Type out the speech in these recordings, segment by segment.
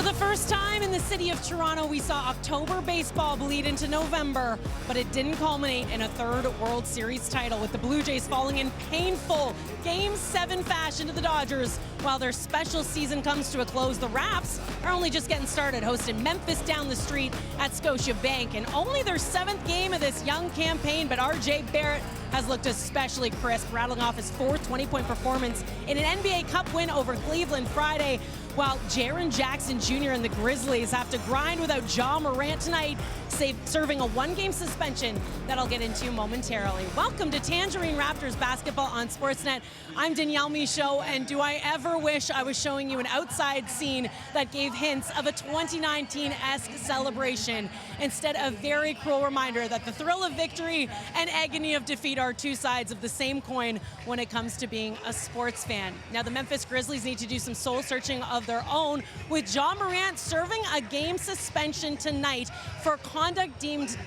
the first time in the city of Toronto, we saw October baseball bleed into November, but it didn't culminate in a third World Series title, with the Blue Jays falling in painful Game 7 fashion to the Dodgers. While their special season comes to a close, the Raps are only just getting started, hosting Memphis down the street at Scotiabank, and only their 7th game of this young campaign, but R.J. Barrett has looked especially crisp, rattling off his 4th 20-point performance in an NBA Cup win over Cleveland Friday, while Jaren Jackson Jr. and the Grizzlies have to grind without Ja Morant tonight, serving a 1-game suspension that I'll get into momentarily. Welcome to Tangerine Raptors basketball on Sportsnet. I'm Danielle Michaud, and do I ever wish I was showing you an outside scene that gave hints of a 2019-esque celebration. Instead, a very cruel reminder that the thrill of victory and agony of defeat are two sides of the same coin when it comes to being a sports fan. Now, the Memphis Grizzlies need to do some soul-searching of their own, with Ja Morant serving a game suspension tonight for conduct deemed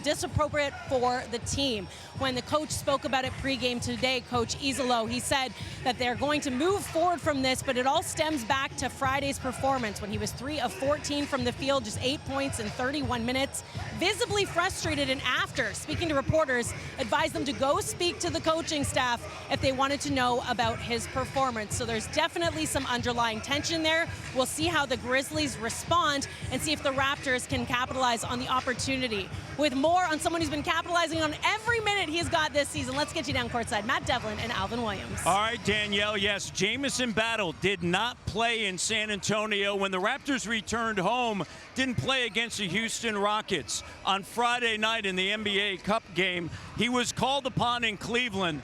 disappropriate for the team. When the coach spoke about it pregame today, Coach Izolo, he said that they're going to move forward from this, but it all stems back to Friday's performance when he was 3 of 14 from the field, just 8 points in 31 minutes, visibly frustrated, and after speaking to reporters, advised them to go speak to the coaching staff if they wanted to know about his performance. So there's definitely some underlying tension there. We'll see how the Grizzlies respond and see if the Raptors can capitalize on the opportunity. With more on someone who's been capitalizing on every minute he's got this season, let's get you down courtside. Matt Devlin and Alvin Williams. All right, Danielle, yes, Jamison Battle did not play in San Antonio when the Raptors returned home, didn't play against the Houston Rockets. On Friday night in the NBA Cup game, he was called upon in Cleveland,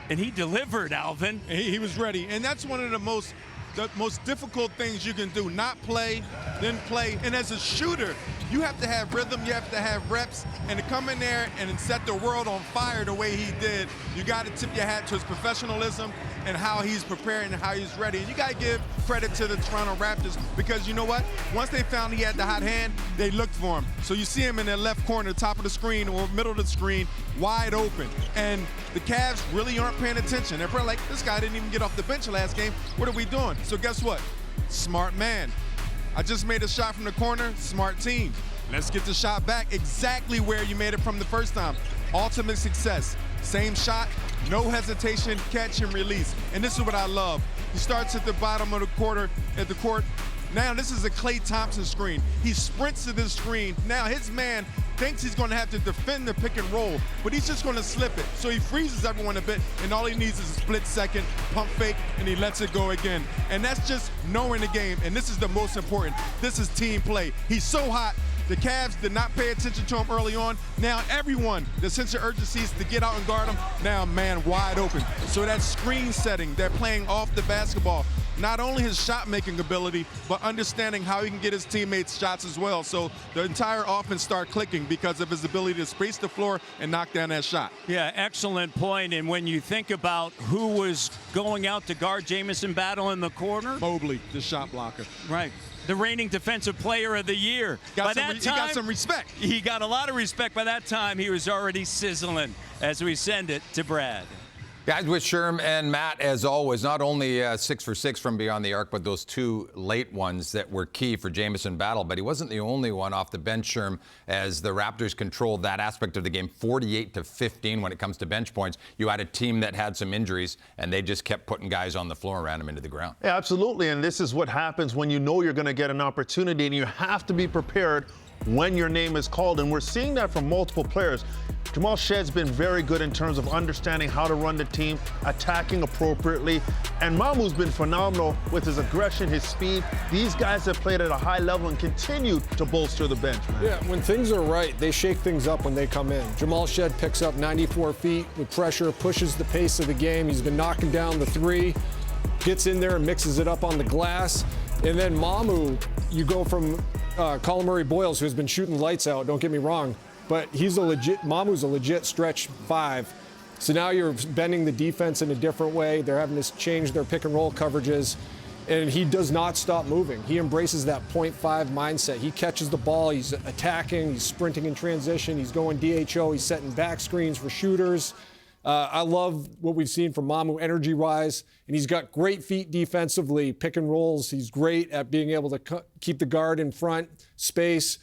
and he delivered, Alvin. He was ready, and that's one of the most difficult things you can do, not play, then play. And as a shooter, you have to have rhythm, you have to have reps, and to come in there and set the world on fire the way he did, you got to tip your hat to his professionalism and how he's preparing and how he's ready. And you got to give credit to the Toronto Raptors, because you know what? Once they found he had the hot hand, they looked for him. So you see him in the left corner, top of the screen or middle of the screen, wide open. And the Cavs really aren't paying attention. They're probably like, this guy didn't even get off the bench last game. What are we doing? So guess what? Smart man. I just made a shot from the corner, smart team. Let's get the shot back exactly where you made it from the first time. Ultimate success. Same shot, no hesitation, catch and release. And this is what I love. He starts at the bottom of the court. Now this is a Klay Thompson screen. He sprints to this screen. Now his man thinks he's going to have to defend the pick and roll, but he's just going to slip it. So he freezes everyone a bit, and all he needs is a split second, pump fake, and he lets it go again. And that's just knowing the game, and this is the most important. This is team play. He's so hot. The Cavs did not pay attention to him early on. Now everyone, the sense of urgency is to get out and guard him. Now man wide open. So that screen setting, they're playing off the basketball. Not only his shot-making ability, but understanding how he can get his teammates shots as well. So the entire offense start clicking because of his ability to space the floor and knock down that shot. Yeah, excellent point. And when you think about who was going out to guard Jamison Battle in the corner? Mobley, the shot blocker. Right. The reigning defensive player of the year. He got some respect. He got a lot of respect. By that time, he was already sizzling as we send it to Brad. Guys, with Sherm and Matt, as always, not only 6 for 6 from beyond the arc, but those 2 late ones that were key for Jamison Battle. But he wasn't the only one off the bench, Sherm, as the Raptors controlled that aspect of the game 48-15 when it comes to bench points. You had a team that had some injuries, and they just kept putting guys on the floor and ran them into the ground. Yeah, absolutely. And this is what happens when you know you're going to get an opportunity, and you have to be prepared when your name is called. And we're seeing that from multiple players. Jamal Shedd's been very good in terms of understanding how to run the team, attacking appropriately. And Mamu's been phenomenal with his aggression, his speed. These guys have played at a high level and continue to bolster the bench, man. Yeah, when things are right, they shake things up when they come in. Jamal Shedd picks up 94 feet with pressure, pushes the pace of the game. He's been knocking down the 3, gets in there and mixes it up on the glass. And then Mamu, you go from Colin Murray-Boyles, who has been shooting lights out, don't get me wrong, but Mamu's a legit stretch 5. So now you're bending the defense in a different way. They're having to change their pick and roll coverages, and he does not stop moving. He embraces that 0.5 mindset. He catches the ball, he's attacking, he's sprinting in transition, he's going DHO, he's setting back screens for shooters. I love what we've seen from Mamu energy-wise, and he's got great feet defensively, pick and rolls. He's great at being able to keep the guard in front, space,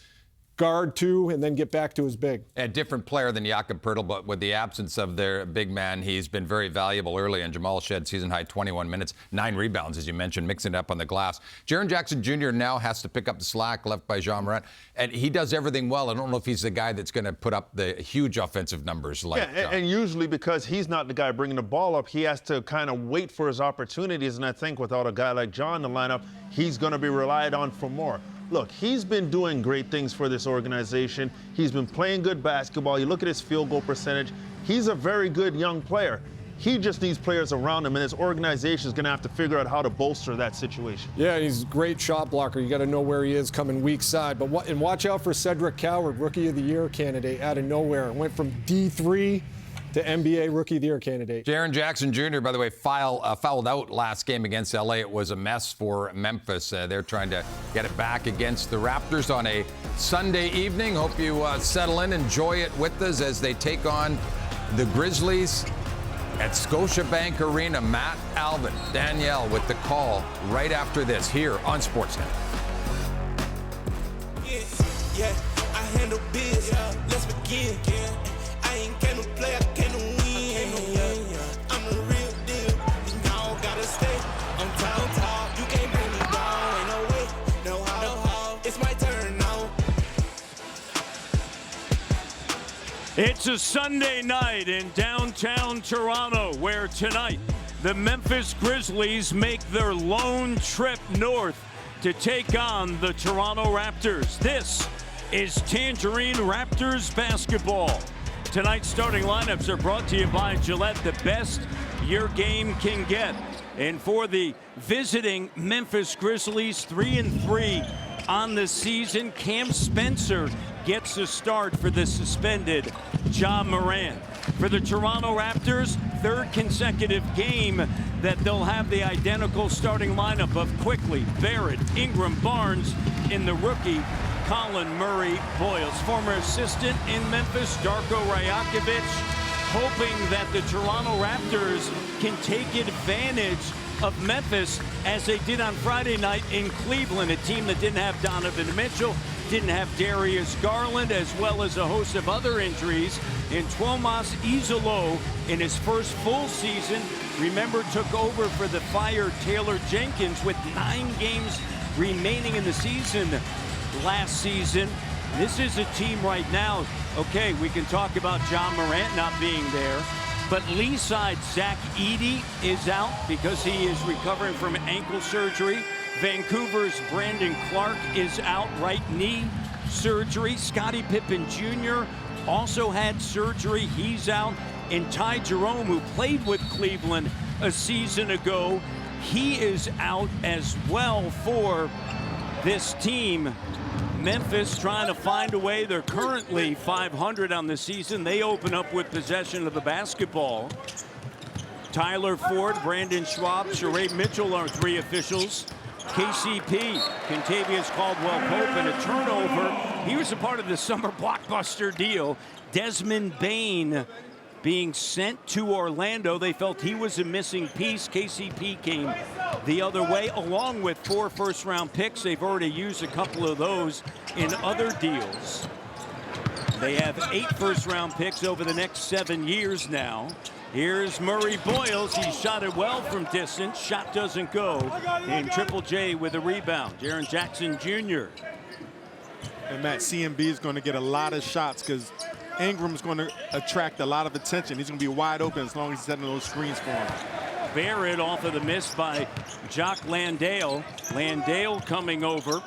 guard too, and then get back to his big. A different player than Jakob Poeltl, but with the absence of their big man, he's been very valuable early. And Jamal Shed, season-high 21 minutes, 9 rebounds, as you mentioned, mixing it up on the glass. Jaren Jackson Jr. now has to pick up the slack left by Jean Morant, and he does everything well. I don't know if he's the guy that's going to put up the huge offensive numbers like and usually because he's not the guy bringing the ball up, he has to kind of wait for his opportunities. And I think without a guy like John in the lineup, he's going to be relied on for more. Look, he's been doing great things for this organization. He's been playing good basketball. You look at his field goal percentage. He's a very good young player. He just needs players around him, and his organization is going to have to figure out how to bolster that situation. Yeah, he's a great shot blocker. You got to know where he is coming weak side. But watch out for Cedric Coward, Rookie of the Year candidate out of nowhere. Went from D3 to NBA Rookie of the Year candidate. Jaren Jackson Jr., by the way, fouled out last game against LA. It was a mess for Memphis. They're trying to get it back against the Raptors on a Sunday evening. Hope you settle in, enjoy it with us as they take on the Grizzlies at Scotiabank Arena. Matt, Alvin, Danielle with the call right after this here on Sportsnet. Yeah, I handle biz. Let's begin. I ain't came to play, I came to win. I'm the real deal. Y'all gotta stay on top. You can't bring me down. Ain't no way, no how. It's my turn now. It's a Sunday night in downtown Toronto, where tonight the Memphis Grizzlies make their lone trip north to take on the Toronto Raptors. This is Tangerine Raptors basketball. Tonight's starting lineups are brought to you by Gillette, the best your game can get. And for the visiting Memphis Grizzlies, 3-3 on the season, Cam Spencer gets a start for the suspended Ja Morant. For the Toronto Raptors, third consecutive game that they'll have the identical starting lineup of Quickly, Barrett, Ingram, Barnes in the rookie Colin Murray Boyles. Former assistant in Memphis, Darko Rajakovic, hoping that the Toronto Raptors can take advantage of Memphis as they did on Friday night in Cleveland, a team that didn't have Donovan Mitchell, didn't have Darius Garland, as well as a host of other injuries. And Tuomas Izolo, in his first full season, remember, took over for the fired Taylor Jenkins with 9 games remaining in the season last season. This is a team right now. Okay, we can talk about Ja Morant not being there, but Lee side Zach Edey is out because he is recovering from ankle surgery. Vancouver's Brandon Clark is out, right knee surgery. Scottie Pippen Jr. also had surgery. He's out. And Ty Jerome, who played with Cleveland a season ago, he is out as well for this team. Memphis trying to find a way. They're currently 500 on the season. They open up with possession of the basketball. Tyler Ford, Brandon Schwab, Sheree Mitchell are 3 officials. KCP, Kentavious Caldwell-Pope, and a turnover. He was a part of the summer blockbuster deal. Desmond Bane being sent to Orlando. They felt he was a missing piece. KCP came the other way, along with 4 first-round picks. They've already used a couple of those in other deals. They have 8 first-round picks over the next 7 years now. Here's Murray Boyles. He shot it well from distance. Shot doesn't go. And Triple J with a rebound. Jaren Jackson Jr. And Matt, CMB is going to get a lot of shots because Ingram's going to attract a lot of attention. He's going to be wide open as long as he's setting those screens for him. Barrett off of the miss by Jock Landale. Landale coming over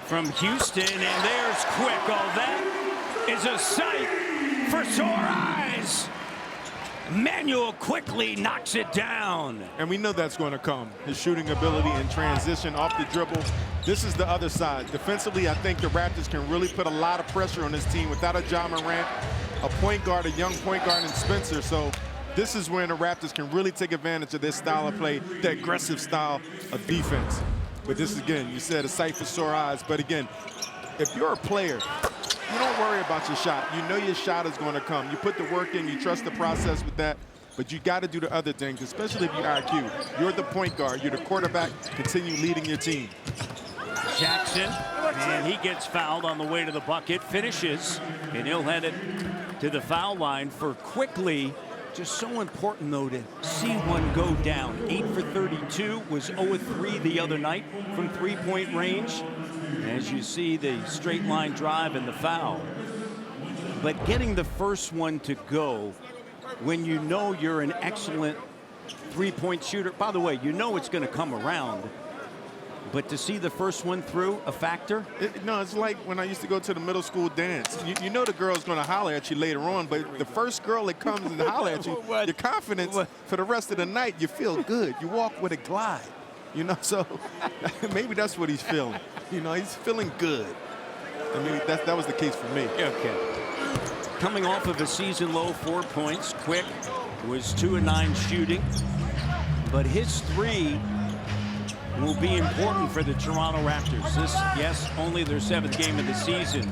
from Houston, and there's Quick. Oh, that is a sight for sore eyes. Manuel quickly knocks it down. And we know that's going to come. His shooting ability in transition off the dribble. This is the other side. Defensively, I think the Raptors can really put a lot of pressure on this team without a Ja Morant, a point guard, a young point guard in Spencer. So this is when the Raptors can really take advantage of this style of play, the aggressive style of defense. But this, again, you said a sight for sore eyes. But again, if you're a player You don't worry about your shot. You know your shot is going to come. You put the work in. You trust the process with that. But you got to do the other things, especially if you're IQ. You're the point guard. You're the quarterback. Continue leading your team. Jackson, and he gets fouled on the way to the bucket, finishes, and he'll head it to the foul line for Quickly. Just so important, though, to see one go down. 8 for 32, was 0 of 3 the other night from three-point range. As you see, the straight line drive and the foul. But getting the first one to go when you know you're an excellent three-point shooter. By the way, you know it's going to come around. But to see the first one through, a factor? No, it's like when I used to go to the middle school dance. You know the girl's going to holler at you later on, but the first girl that comes and holler at you, your confidence for the rest of the night, you feel good. You walk with a glide, you know, so maybe that's what he's feeling. You know, he's feeling good. I mean, that was the case for me. Okay. Coming off of a season low 4 points, Quick was 2 of 9 shooting, but his three will be important for the Toronto Raptors. This, yes, only their 7th game of the season,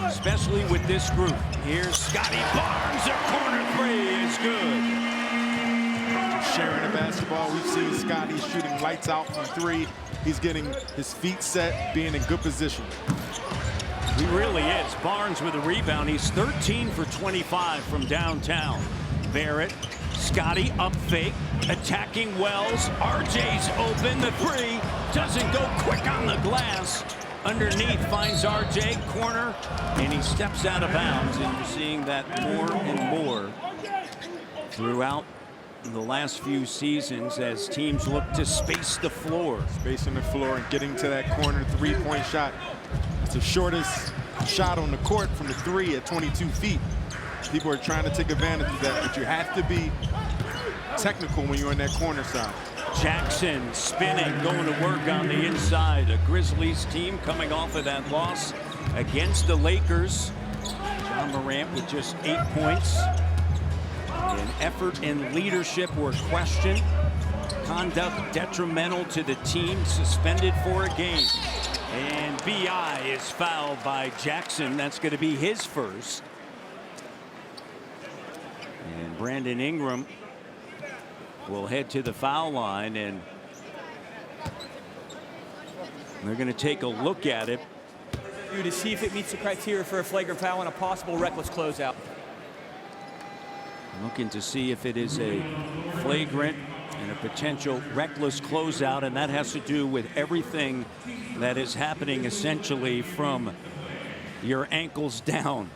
especially with this group. Here's Scotty Barnes, a corner three is good. Sharing the basketball, we've seen Scotty shooting lights out from 3. He's getting his feet set, being in good position. He really is. Barnes with a rebound. He's 13 for 25 from downtown. Barrett, Scotty up fake, attacking Wells. RJ's open. The three doesn't go quick on the glass. Underneath finds RJ, corner, and he steps out of bounds. And you're seeing that more and more throughout the last few seasons as teams look to space the floor. Spacing the floor and getting to that corner three-point shot. It's the shortest shot on the court from the 3 at 22 feet. People are trying to take advantage of that, but you have to be technical when you're on that corner side. Jackson spinning, going to work on the inside. A Grizzlies team coming off of that loss against the Lakers. John Morant with just 8 points. And effort and leadership were questioned. Conduct detrimental to the team, suspended for a game. And B.I. is fouled by Jackson. That's going to be his first. And Brandon Ingram will head to the foul line, and they're going to take a look at it to see if it meets the criteria for a flagrant foul and a possible reckless closeout. Looking to see if it is a flagrant and a potential reckless closeout, and that has to do with everything that is happening essentially from your ankles down.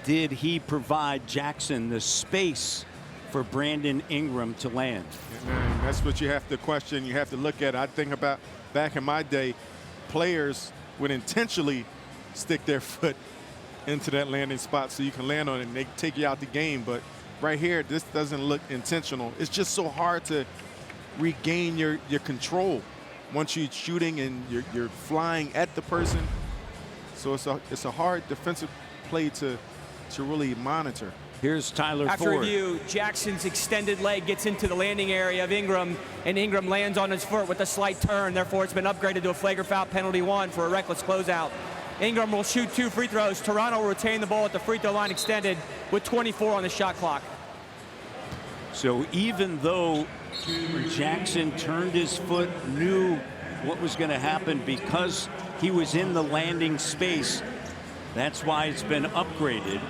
Did he provide Jackson the space for Brandon Ingram to land? And that's what you have to question. You have to look at. I think about back in my day, players would intentionally stick their foot into that landing spot so you can land on it and they take you out the game. But right here, this doesn't look intentional. It's just so hard to regain your control once you're shooting and you're flying at the person. So it's a hard defensive play to really monitor. Here's Tyler After Ford. review, Jackson's extended leg gets into the landing area of Ingram, and Ingram lands on his foot with a slight turn. Therefore, it's been upgraded to a flagrant foul penalty 1 for a reckless closeout. Ingram will shoot 2 free throws. Toronto will retain the ball at the free throw line extended with 24 on the shot clock. So even though Jackson turned his foot, knew what was going to happen because he was in the landing space, that's why it's been upgraded.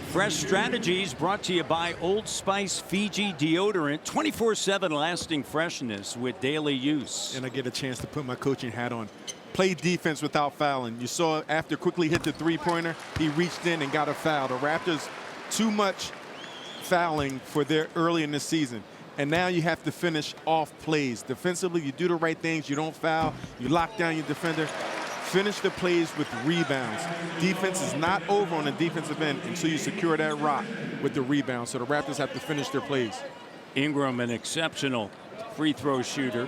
Fresh Strategies brought to you by Old Spice Fiji deodorant. 24/7 lasting freshness with daily use. And I get a chance to put my coaching hat on. Play defense without fouling. You saw after Quickly hit the three-pointer, he reached in and got a foul. The Raptors, too much fouling for their early in the season. And now you have to finish off plays. Defensively, you do the right things. You don't foul. You lock down your defender. Finish the plays with rebounds. Defense is not over on the defensive end until you secure that rock with the rebound. So the Raptors have to finish their plays. Ingram, an exceptional free throw shooter.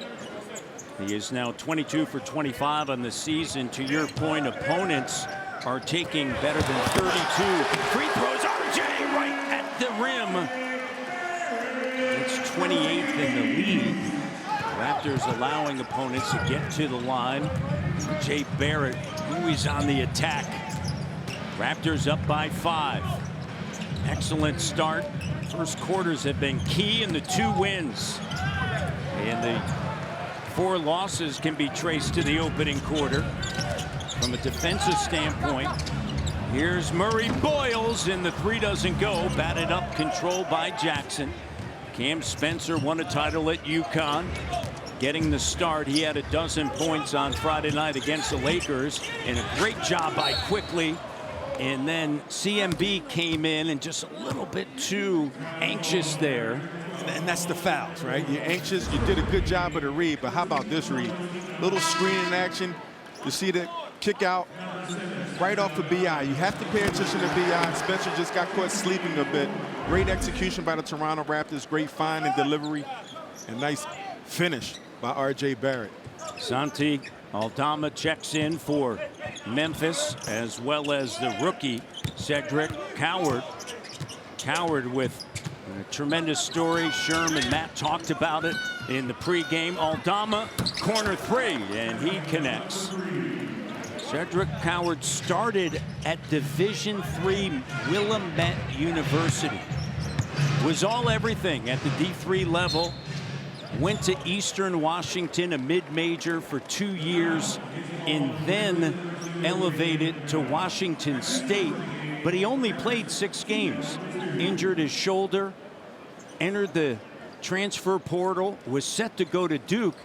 He is now 22 for 25 on the season. To your point, opponents are taking better than 32 free throws. RJ right at the rim. It's 28th in the league. Raptors allowing opponents to get to the line. Jay Barrett, who is on the attack. Raptors up by 5. Excellent start. First quarters have been key in the 2 wins. And the 4 losses can be traced to the opening quarter. From a defensive standpoint, here's Murray Boyles, and the 3 doesn't go. Batted up, controlled by Jackson. Cam Spencer won a title at UConn. Getting the start, he had 12 points on Friday night against the Lakers, and a great job by Quickly. And then CMB came in and just a little bit too anxious there. And that's the fouls, right? You're anxious. You did a good job of the read, but how about this read? Little screening action. You see the kick out right off of BI. You have to pay attention to BI. Spencer just got caught sleeping a bit. Great execution by the Toronto Raptors. Great find and delivery. And nice finish by R.J. Barrett. Santi Aldama checks in for Memphis, as well as the rookie Cedric Coward. Coward with a tremendous story. Sherm and Matt talked about it in the pregame. Aldama, corner 3, and he connects. Cedric Coward started at Division III Willamette University. Was all everything at the D3 level. Went to Eastern Washington, a mid-major, for 2 years, and then elevated to Washington State. But he only played 6 games. Injured his shoulder, entered the transfer portal, was set to go to Duke,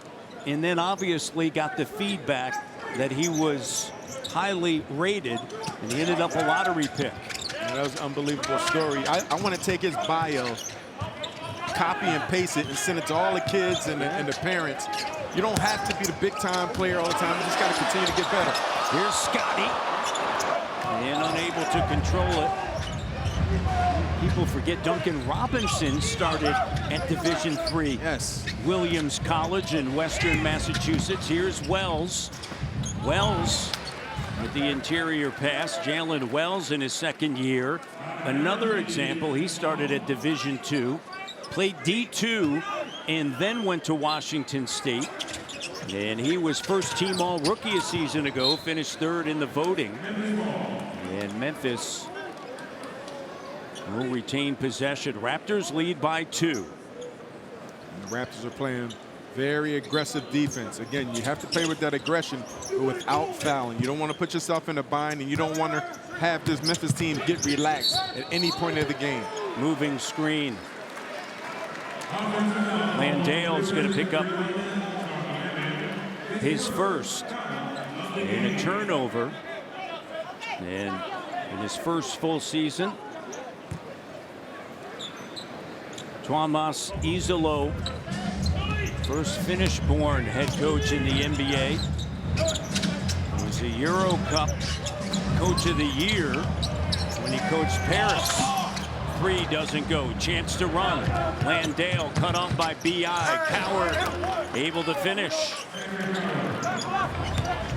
and then obviously got the feedback that he was highly rated, and he ended up a lottery pick. Yeah, that was an unbelievable story. I want to take his bio, copy and paste it, and send it to all the kids and the parents. You don't have to be the big-time player all the time. You just got to continue to get better. Here's Scotty, and unable to control it. People forget Duncan Robinson started at Division III. Yes. Williams College in Western Massachusetts. Here's Wells. Wells with the interior pass. Jalen Wells in his 2nd year. Another example, he started at Division II, played D2, and then went to Washington State. And he was first-team All-Rookie a season ago, finished 3rd in the voting. And Memphis will retain possession. Raptors lead by 2. And the Raptors are playing very aggressive defense. Again, you have to play with that aggression, but without fouling. You don't want to put yourself in a bind, and you don't want to have this Memphis team get relaxed at any point of the game. Moving screen. Landale's going to pick up his first in a turnover. And in his first full season, Tomas Izolo, first Finnish-born head coach in the NBA. Was a Euro Cup Coach of the Year when he coached Paris. 3 doesn't go. Chance to run. Landale cut off by B.I. Coward able to finish.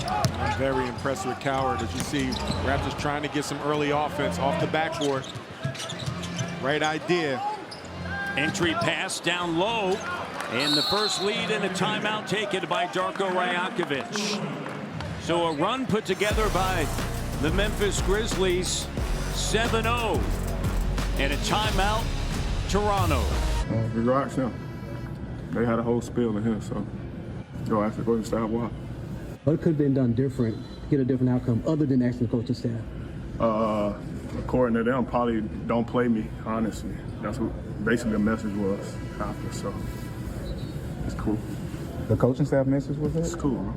I'm very impressed with Coward. As you see, Raptors trying to get some early offense off the backboard. Right idea. Entry pass down low, and the first lead in a timeout taken by Darko Rajakovic. So a run put together by the Memphis Grizzlies, 7-0, and a timeout, Toronto. We asked them. They had a whole spiel in here, so go ask the coaching staff why. What could have been done different to get a different outcome other than asking the coaching staff? According to them, probably don't play me, honestly. That's what basically the message was after, so it's cool. The coaching staff message was that? It's cool, bro.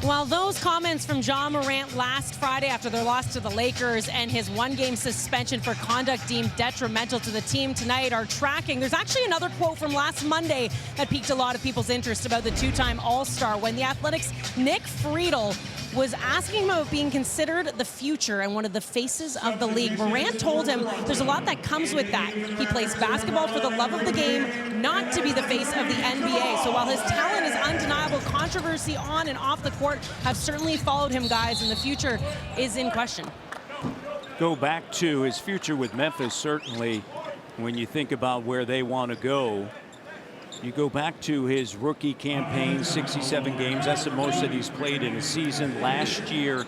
Well, those comments from John Morant last Friday after their loss to the Lakers and his 1-game suspension for conduct deemed detrimental to the team tonight are tracking. There's actually another quote from last Monday that piqued a lot of people's interest about the 2-time All-Star when the Athletic's Nick Friedel was asking him about being considered the future and one of the faces of the league. Morant told him there's a lot that comes with that. He plays basketball for the love of the game, not to be the face of the NBA. So while his talent is undeniable, controversy on and off the court have certainly followed him, guys, and the future is in question. Go back to his future with Memphis, certainly, when you think about where they want to go. You go back to his rookie campaign, 67 games. That's the most that he's played in a season. Last year,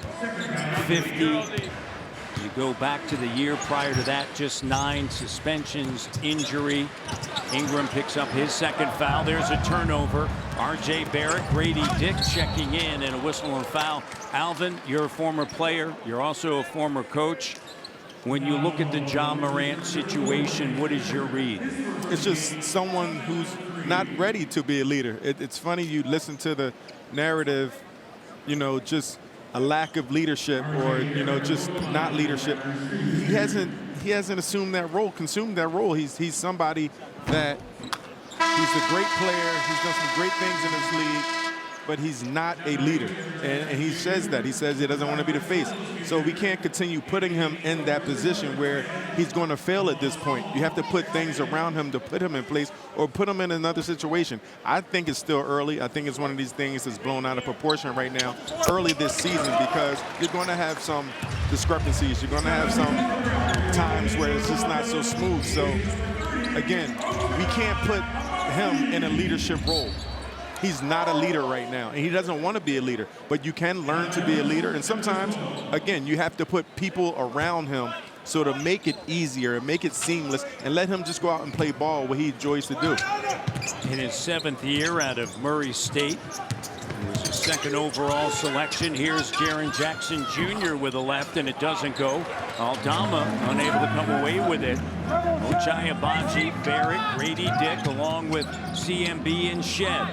50. You go back to the year prior to that, just 9 suspensions, injury. Ingram picks up his second foul. There's a turnover. R.J. Barrett, Grady Dick checking in, and a whistle and foul. Alvin, you're a former player. You're also a former coach. When you look at the Ja Morant situation, what is your read? It's just someone who's not ready to be a leader. It's funny, you listen to the narrative, you know, just a lack of leadership, or, you know, just not leadership. He hasn't assumed that role, consumed that role. He's somebody that he's a great player. He's done some great things in this league, but he's not a leader. And he says that. He says he doesn't want to be the face. So we can't continue putting him in that position where he's going to fail at this point. You have to put things around him to put him in place, or put him in another situation. I think it's still early. I think it's one of these things that's blown out of proportion right now, early this season, because you're going to have some discrepancies. You're going to have some times where it's just not so smooth. So, again, we can't put him in a leadership role. He's not a leader right now, and he doesn't want to be a leader, but you can learn to be a leader. And sometimes, again, you have to put people around him so to make it easier and make it seamless, and let him just go out and play ball, what he enjoys to do. In his 7th year out of Murray State, he was a 2nd overall selection. Here's Jaren Jackson Jr. with a left, and it doesn't go. Aldama unable to come away with it. Ochai Agbaji, Barrett, Grady Dick, along with CMB and Shed.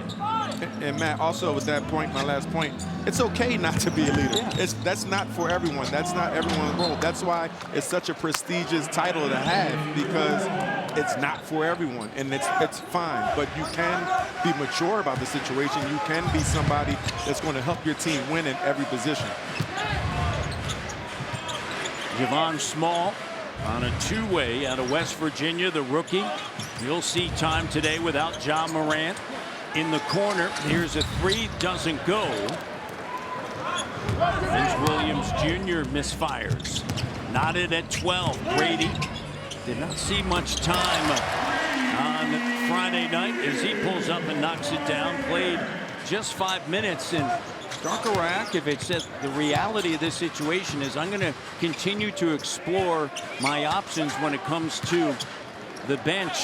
And Matt, also with that point, my last point, it's okay not to be a leader. Yeah. That's not for everyone. That's not everyone's role. That's why it's such a prestigious title to have, because it's not for everyone, and it's fine. But you can be mature about the situation. You can be somebody that's going to help your team win in every position. Javon Small on a two-way out of West Virginia, the rookie. You'll see time today without Ja Morant. In the corner, here's a three, doesn't go. Vince Williams Jr. misfires. Knotted at 12. Grady did not see much time on Friday night as he pulls up and knocks it down. Played just 5 minutes, and Darko Rajakovic said the reality of this situation is I'm going to continue to explore my options when it comes to the bench.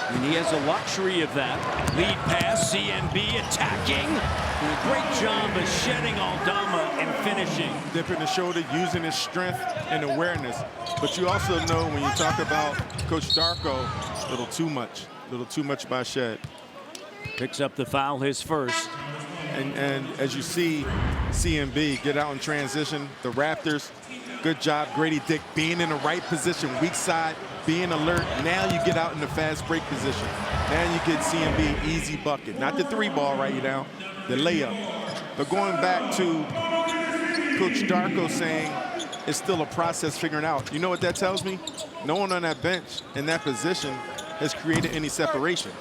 And he has a luxury of that. Lead pass, CMB attacking. And a great job of shedding Aldama and finishing. Dipping the shoulder, using his strength and awareness. But you also know when you talk about Coach Darko, a little too much by Shed. Picks up the foul, his first. And as you see CMB get out in transition, the Raptors, good job. Grady Dick being in the right position, weak side, being alert. Now you get out in the fast break position. Now you get CMB easy bucket. Not the 3-ball right now, the layup. But going back to Coach Darko saying it's still a process figuring out. You know what that tells me? No one on that bench in that position has created any separation.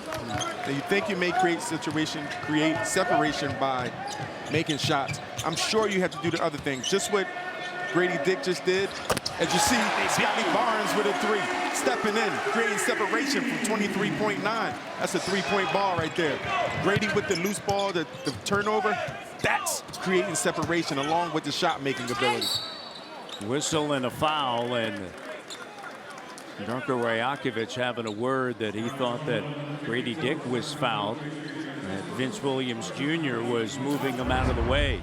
And you think you may create separation by making shots. I'm sure you have to do the other things. Just what Grady Dick just did. As you see, Scotty Barnes with a 3, stepping in, creating separation from 23.9. That's a 3-point ball right there. Grady with the loose ball, the turnover, that's creating separation along with the shot-making ability. Whistle and a foul, and Darko Rajakovic having a word that he thought that Grady Dick was fouled, that Vince Williams Jr. was moving him out of the way.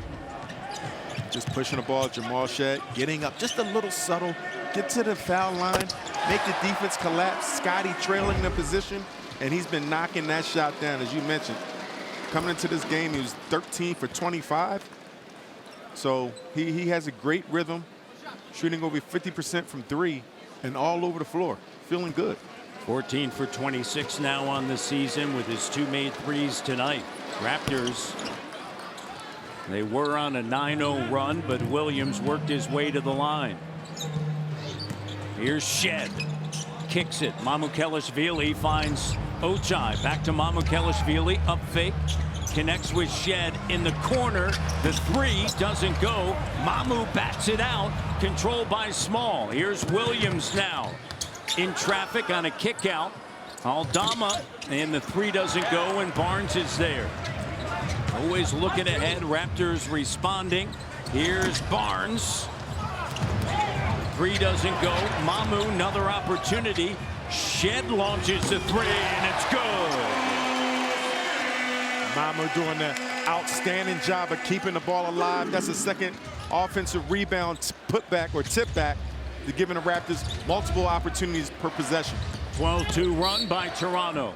Just pushing the ball, Jamal Shed getting up just a little subtle, get to the foul line, make the defense collapse. Scotty trailing the position, and he's been knocking that shot down, as you mentioned. Coming into this game, he was 13 for 25. So he has a great rhythm, shooting over 50% from 3 and all over the floor, feeling good. 14 for 26 now on the season with his 2 made threes tonight. Raptors, they were on a 9-0 run, but Williams worked his way to the line. Here's Shed. Kicks it. Mamukelashvili finds Ochai. Back to Mamukelashvili. Up fake. Connects with Shed in the corner. The 3 doesn't go. Mamu bats it out. Controlled by Small. Here's Williams now. In traffic on a kick out. Aldama, and the three doesn't go, and Barnes is there. Always looking ahead, Raptors responding. Here's Barnes. Three doesn't go. Mamu, another opportunity. Shed launches the three, and it's good. Mamu doing an outstanding job of keeping the ball alive. That's a second offensive rebound, putback or tip back, to giving the Raptors multiple opportunities per possession. 12-2 run by Toronto.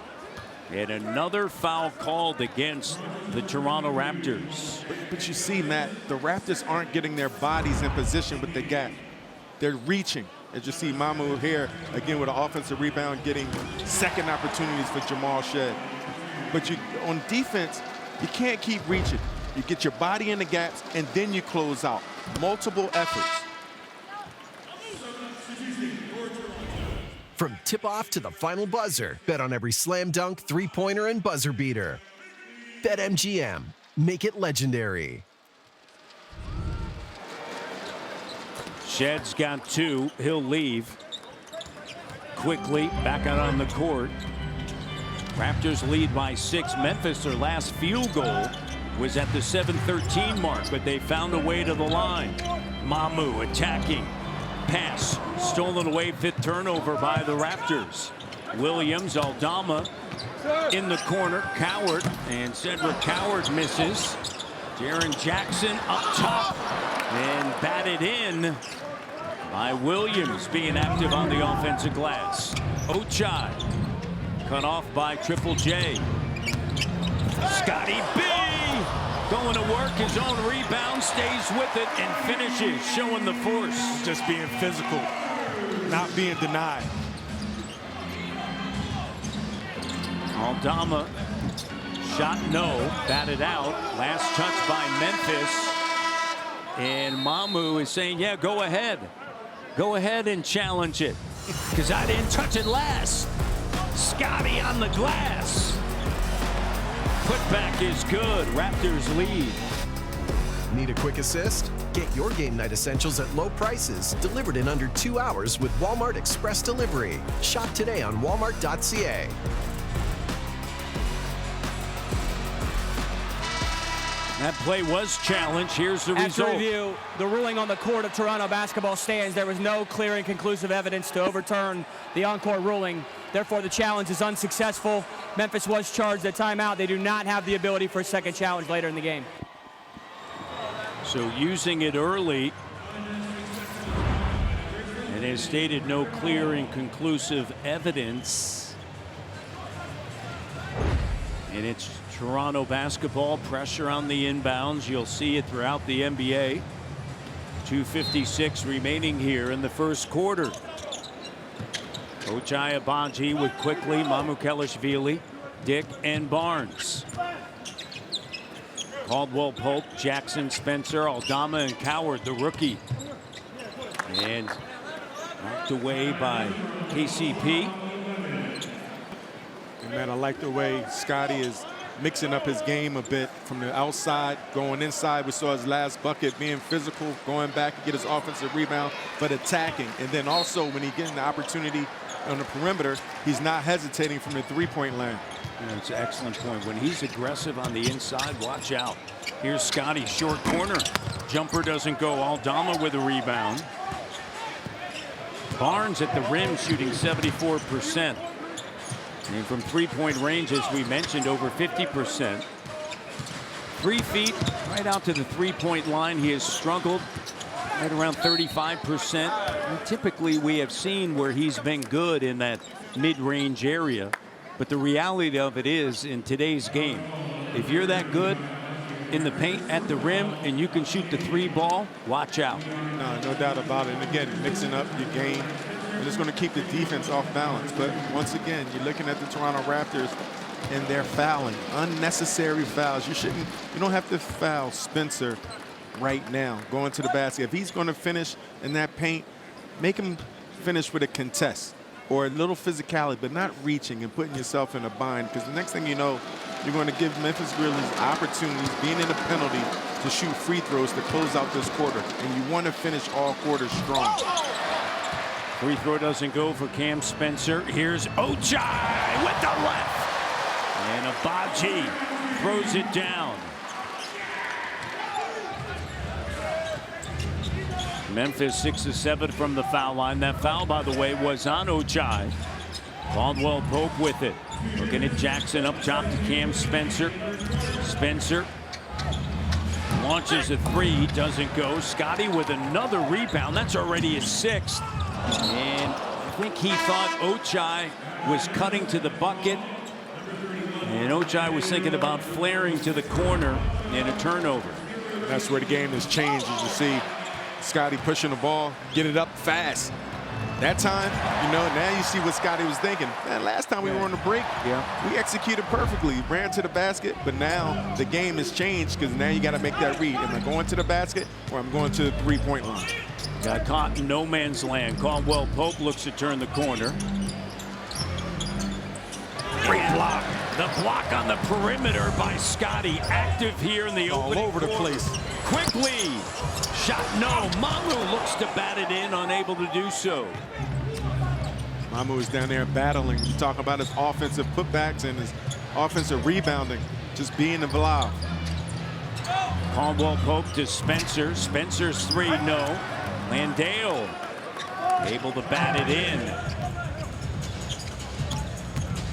And another foul called against the Toronto Raptors. But you see, Matt, the Raptors aren't getting their bodies in position with the gap. They're reaching. As you see, Mamu here, again, with an offensive rebound, getting second opportunities for Jamal Shed. But on defense, you can't keep reaching. You get your body in the gaps, and then you close out. Multiple efforts. From tip-off to the final buzzer, bet on every slam dunk, three-pointer, and buzzer beater. BetMGM. Make it legendary. Shed's got two. He'll leave quickly. Back out on the court. Raptors lead by 6. Memphis, their last field goal was at the 7:13 mark, but they found a way to the line. Mamu attacking. Pass stolen away, 5th turnover by the Raptors. Williams, Aldama in the corner. Coward, and Cedric Coward misses. Jaren Jackson up top and batted in by Williams, being active on the offensive glass. Ochai cut off by Triple J. Scotty B going to work his own rebound, stays with it, and finishes, showing the force. Just being physical, not being denied. Aldama, shot no, batted out. Last touch by Memphis. And Mamu is saying, yeah, go ahead. Go ahead and challenge it, because I didn't touch it last. Scotty on the glass. Putback is good. Raptors lead. Need a quick assist? Get your game night essentials at low prices, delivered in under 2 hours with Walmart Express Delivery. Shop today on walmart.ca. That play was challenged. Here's the result. After review, the ruling on the court of Toronto basketball stands. There was no clear and conclusive evidence to overturn the on-court ruling. Therefore, the challenge is unsuccessful. Memphis was charged at timeout. They do not have the ability for a second challenge later in the game. So using it early, and has stated no clear and conclusive evidence. And it's Toronto basketball, pressure on the inbounds. You'll see it throughout the NBA. 2:56 remaining here in the first quarter. Ochai Agbaji with quickly, Mamukelashvili, Dick, and Barnes. Caldwell Pope, Jackson, Spencer, Aldama, and Coward, the rookie. And knocked away by KCP. And man, I like the way Scotty is mixing up his game a bit from the outside, going inside. We saw his last bucket, being physical, going back to get his offensive rebound, but attacking. And then also when he gets the opportunity on the perimeter, he's not hesitating from the three-point line. That's an excellent point. When he's aggressive on the inside, watch out. Here's Scotty, short corner. Jumper doesn't go. Aldama with a rebound. Barnes at the rim shooting 74%. And from three-point range, as we mentioned, over 50%. 3 feet right out to the three-point line. He has struggled at around 35%. And typically, we have seen where he's been good in that mid-range area. But the reality of it is, in today's game, if you're that good in the paint at the rim and you can shoot the three ball, watch out. No doubt about it. And again, mixing up your game. And it's going to keep the defense off balance. But once again, you're looking at the Toronto Raptors, and they're fouling. Unnecessary fouls. You don't have to foul Spencer right now going to the basket. If he's going to finish in that paint, make him finish with a contest or a little physicality, but not reaching and putting yourself in a bind, because the next thing you know, you're going to give Memphis Grizzlies opportunities, being in a penalty, to shoot free throws to close out this quarter. And you want to finish all quarters strong. Free throw doesn't go for Cam Spencer. Here's Ochai with the left. And Abaji throws it down. Memphis 6 of 7 from the foul line. That foul, by the way, was on Ochai. Caldwell Pope with it. Looking at Jackson up top to Cam Spencer. Spencer launches a three, doesn't go. Scotty with another rebound. That's already his 6th. And I think he thought Ochai was cutting to the bucket. And Ochai was thinking about flaring to the corner and a turnover. That's where the game has changed, as you see Scotty pushing the ball, get it up fast. That time, you know, now you see what Scotty was thinking. Man, last time we were on the break, we executed perfectly, ran to the basket, but now the game has changed because now you got to make that read. Am I going to the basket or I'm going to the three-point line? Got caught in no man's land. Caldwell Pope looks to turn the corner. Great block. The block on the perimeter by Scotty. Active here in the opening all over the place. Quickly. Shot no. Mamu looks to bat it in, unable to do so. Mamu is down there battling. You talk about his offensive putbacks and his offensive rebounding. Just being involved. Caldwell Pope to Spencer. Spencer's three, no. Landale able to bat it in.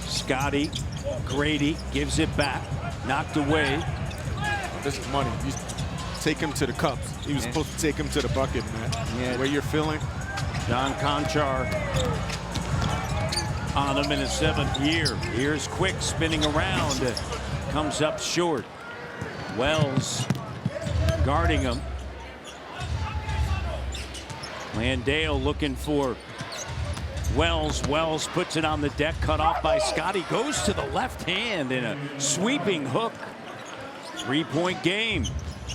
Scotty, Grady gives it back. Knocked away. This is money. You take him to the cups. He was supposed to take him to the bucket, man. The way you're feeling. John Conchar on him in his 7th year. Here's Quick spinning around. Comes up short. Wells guarding him. Landale looking for Wells. Wells puts it on the deck, cut off by Scotty. Goes to the left hand in a sweeping hook. 3-point game.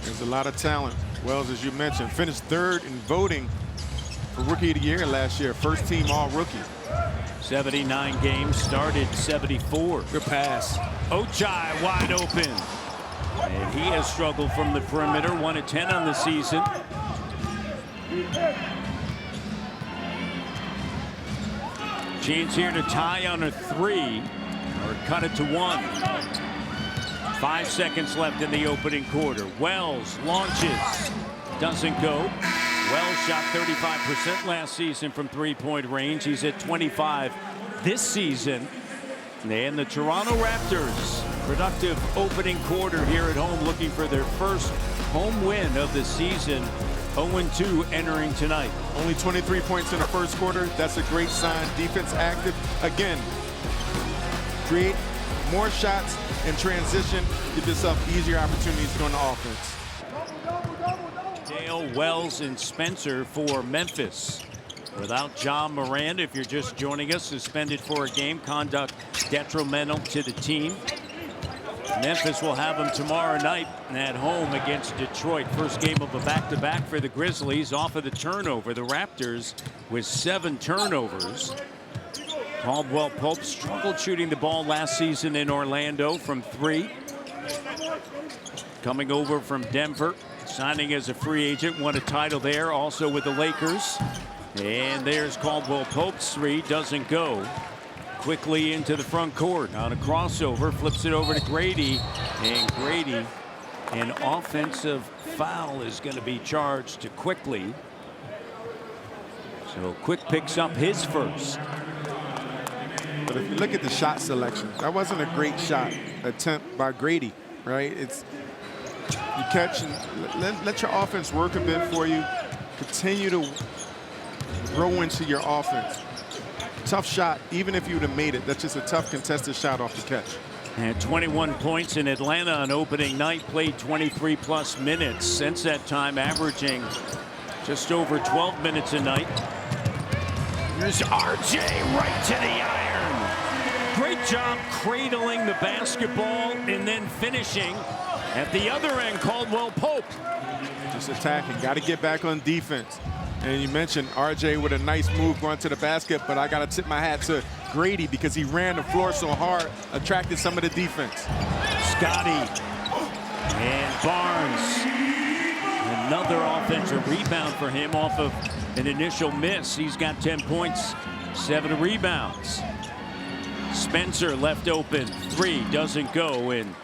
There's a lot of talent. Wells, as you mentioned, finished 3rd in voting for Rookie of the Year last year. First team All-Rookie. 79 games, started 74. Good pass. Ochai wide open. And he has struggled from the perimeter. 1 of 10 on the season. Chance here to tie on a 3 or cut it to 1. 5 seconds left in the opening quarter. Wells launches. Doesn't go. Wells shot 35% last season from 3-point range. He's at 25 this season. And the Toronto Raptors, productive opening quarter here at home, looking for their first home win of the season. 0-2 entering tonight. Only 23 points in the first quarter. That's a great sign. Defense active. Again, create more shots in transition. Give yourself easier opportunities to go on the offense. Dale, Wells, and Spencer for Memphis. Without John Moran, if you're just joining us, suspended for a game. Conduct detrimental to the team. Memphis will have him tomorrow night at home against Detroit. First game of a back-to-back for the Grizzlies off of the turnover. The Raptors with 7 turnovers. Caldwell Pope struggled shooting the ball last season in Orlando from 3. Coming over from Denver, signing as a free agent, won a title there, also with the Lakers. And there's Caldwell Pope's 3, doesn't go. Quickly into the front court on a crossover, flips it over to Grady, and Grady, an offensive foul is going to be charged to Quickly. So Quick picks up his first. But if you look at the shot selection, that wasn't a great shot attempt by Grady, right? It's you catch and let your offense work a bit for you. Continue to grow into your offense. Tough shot, even if you would have made it. That's just a tough contested shot off the catch. And 21 points in Atlanta on opening night, played 23+ minutes. Since that time, averaging just over 12 minutes a night. Here's RJ right to the iron. Great job cradling the basketball and then finishing at the other end. Caldwell Pope. Just attacking, got to get back on defense. And you mentioned RJ with a nice move going to the basket, but I got to tip my hat to Grady because he ran the floor so hard, attracted some of the defense. Scotty and Barnes. another offensive rebound for him off of an initial miss. He's got 10 points, 7 rebounds. Spencer left open, 3 doesn't go, and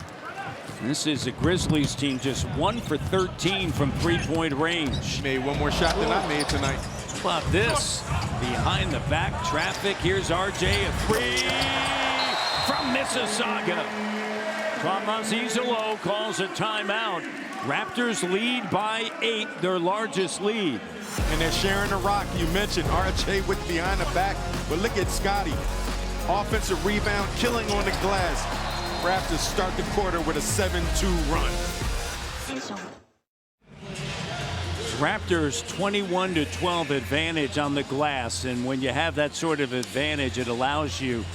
this is a Grizzlies team just 1 for 13 from 3-point range. Made one more shot than I made tonight. How about this? Behind the back traffic. Here's RJ, a 3 from Mississauga. Thomas Izolo calls a timeout. Raptors lead by 8, their largest lead. And they're sharing the rock. You mentioned RJ with behind the back, but look at Scotty. Offensive rebound, killing on the glass. Raptors start the quarter with a 7-2 run. Raptors 21-12 advantage on the glass, and when you have that sort of advantage, it allows you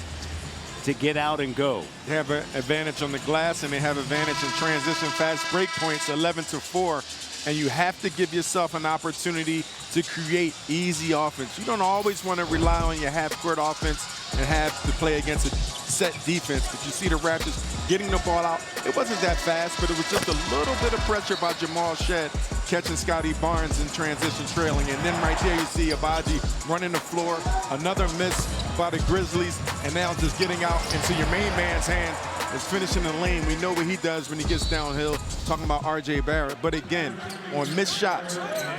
to get out and go. They have an advantage on the glass, and they have advantage in transition fast break points, 11-4. And you have to give yourself an opportunity to create easy offense. You don't always want to rely on your half-court offense and have to play against a set defense. But you see the Raptors getting the ball out. It wasn't that fast, but it was just a little bit of pressure by Jamal Shedd catching Scotty Barnes in transition trailing. And then right there you see Abaji running the floor. Another miss by the Grizzlies. And now just getting out into your main man's hands is finishing the lane. We know what he does when he gets downhill, talking about RJ Barrett. But again, on missed shots,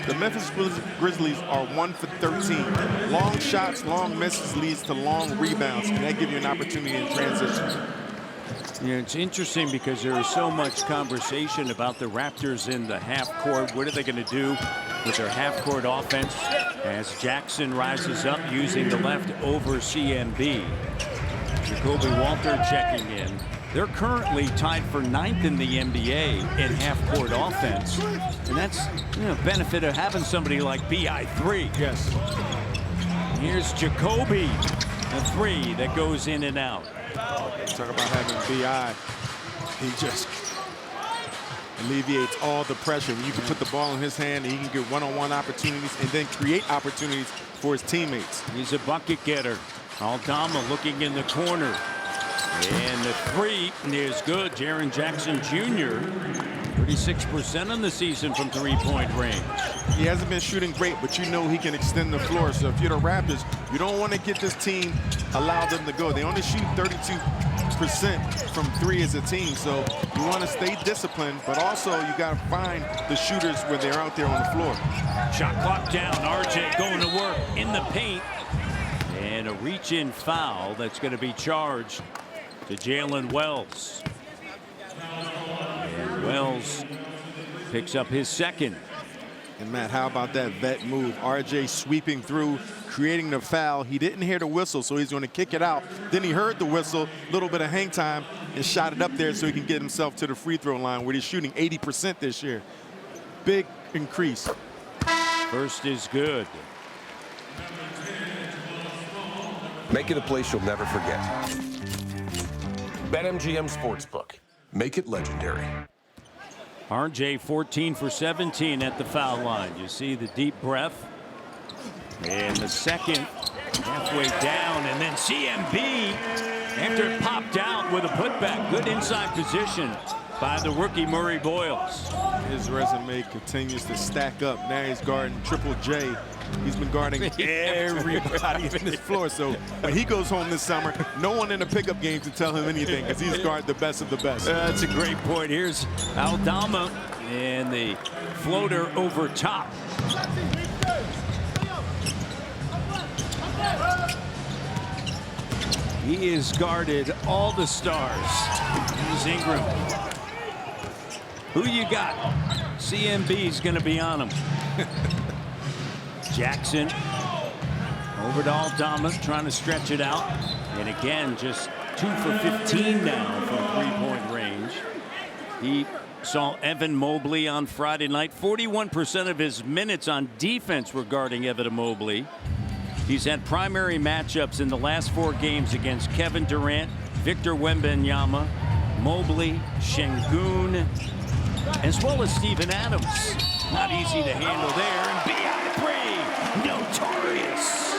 the Memphis Grizzlies are 1 for 13. Long shots, long misses leads to long rebounds, and that gives you an opportunity in transition. Yeah, it's interesting because there is so much conversation about the Raptors in the half court. What are they going to do with their half court offense as Jackson rises up using the left over CMB? Jacoby Walter checking in. They're currently tied for 9th in the NBA in half-court offense, and that's benefit of having somebody like BI3. Yes. Here's Jacoby, a 3 that goes in and out. Talk about having BI. He just alleviates all the pressure. You can put the ball in his hand, and he can get one-on-one opportunities and then create opportunities for his teammates. He's a bucket getter. Aldama looking in the corner. And the 3 is good. Jaren Jackson Jr. 36% on the season from 3-point range. He hasn't been shooting great, but you know he can extend the floor. So if you're the Raptors, you don't want to get this team, allow them to go. They only shoot 32% from 3 as a team. So you want to stay disciplined, but also you got to find the shooters when they're out there on the floor. Shot clock down. RJ going to work in the paint. And a reach-in foul that's going to be charged to Jalen Wells. And Wells picks up his 2nd. And Matt, how about that vet move? RJ sweeping through, creating the foul. He didn't hear the whistle, so he's going to kick it out. Then he heard the whistle, a little bit of hang time, and shot it up there so he can get himself to the free throw line, where he's shooting 80% this year. Big increase. First is good. Make it a place you'll never forget. BetMGM Sportsbook. Make it legendary. RJ 14 for 17 at the foul line. You see the deep breath. And the 2nd halfway down. And then CMB, after it popped out with a putback. Good inside position by the rookie Murray Boyles. His resume continues to stack up. Now he's guarding Triple J. He's been guarding everybody on this floor. So when he goes home this summer, no one in the pickup game can tell him anything because he's guarded the best of the best. That's a great point. Here's Aldama and the floater over top. He has guarded all the stars. Here's Ingram. Who you got? CMB's going to be on him. Jackson over to Aldama, trying to stretch it out. And again, just 2 for 15 now from 3-point range. He saw Evan Mobley on Friday night. 41% of his minutes on defense regarding Evan Mobley. He's had primary matchups in the last 4 games against Kevin Durant, Victor Wembanyama, Mobley, Şengün, as well as Steven Adams. Not easy to handle there. And BI3, notorious.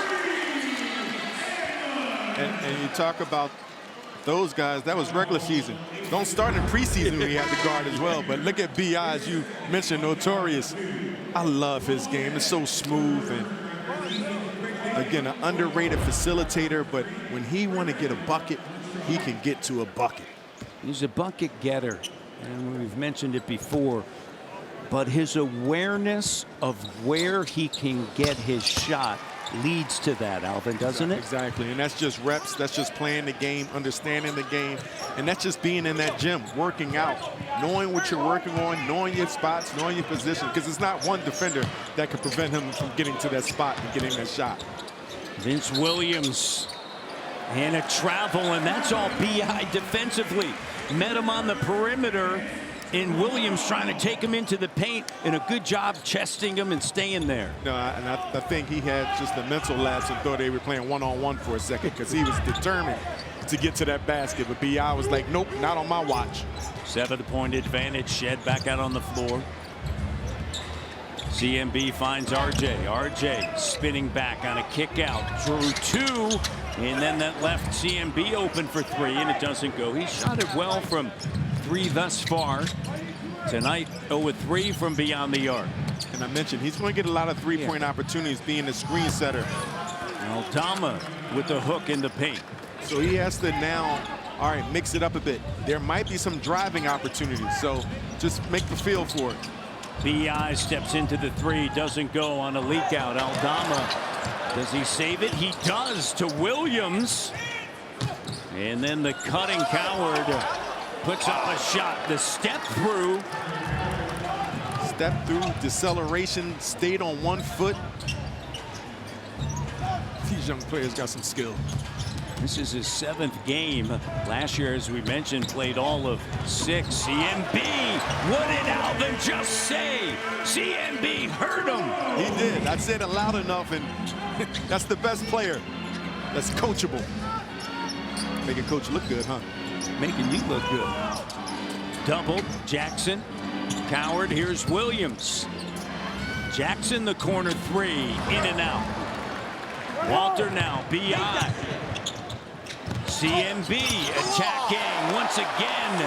And you talk about those guys, that was regular season. Don't start in preseason when he had the guard as well. But look at B.I., as you mentioned, notorious. I love his game. It's so smooth and, again, an underrated facilitator. But when he want to get a bucket, he can get to a bucket. He's a bucket getter, and we've mentioned it before. But his awareness of where he can get his shot leads to that, Alvin, doesn't it? Exactly, and that's just reps. That's just playing the game, understanding the game, and that's just being in that gym, working out, knowing what you're working on, knowing your spots, knowing your position, because it's not one defender that can prevent him from getting to that spot and getting that shot. Vince Williams and a travel, and that's all B.I. defensively. Met him on the perimeter, and Williams trying to take him into the paint, and a good job chesting him and staying there. No, and I think he had just a mental lapse and thought they were playing one-on-one for a second because he was determined to get to that basket. But B.I. was like, nope, not on my watch. 7-point advantage. Shed back out on the floor. CMB finds RJ. RJ spinning back on a kick out. Drew 2, and then that left CMB open for 3, and it doesn't go. He shot it well from 3 thus far. Tonight, 0-3 from beyond the arc. And I mentioned he's going to get a lot of three-point opportunities being a screen setter. Aldama with the hook in the paint. So he has to now, all right, mix it up a bit. There might be some driving opportunities, so just make the feel for it. B.I. steps into the 3, doesn't go on a leak out. Aldama, does he save it? He does to Williams. And then the cutting Coward puts up a shot. The step through. Step through, deceleration, stayed on 1 foot. These young players got some skill. This is his 7th game. Last year, as we mentioned, played all of 6. CMB, what did Alvin just say? CMB heard him. He did. I said it loud enough, and that's the best player. That's coachable. Making coach look good, huh? Making you look good. Doubled, Jackson. Coward, here's Williams. Jackson, the corner 3, in and out. Walter now, B.I. CMB attacking once again.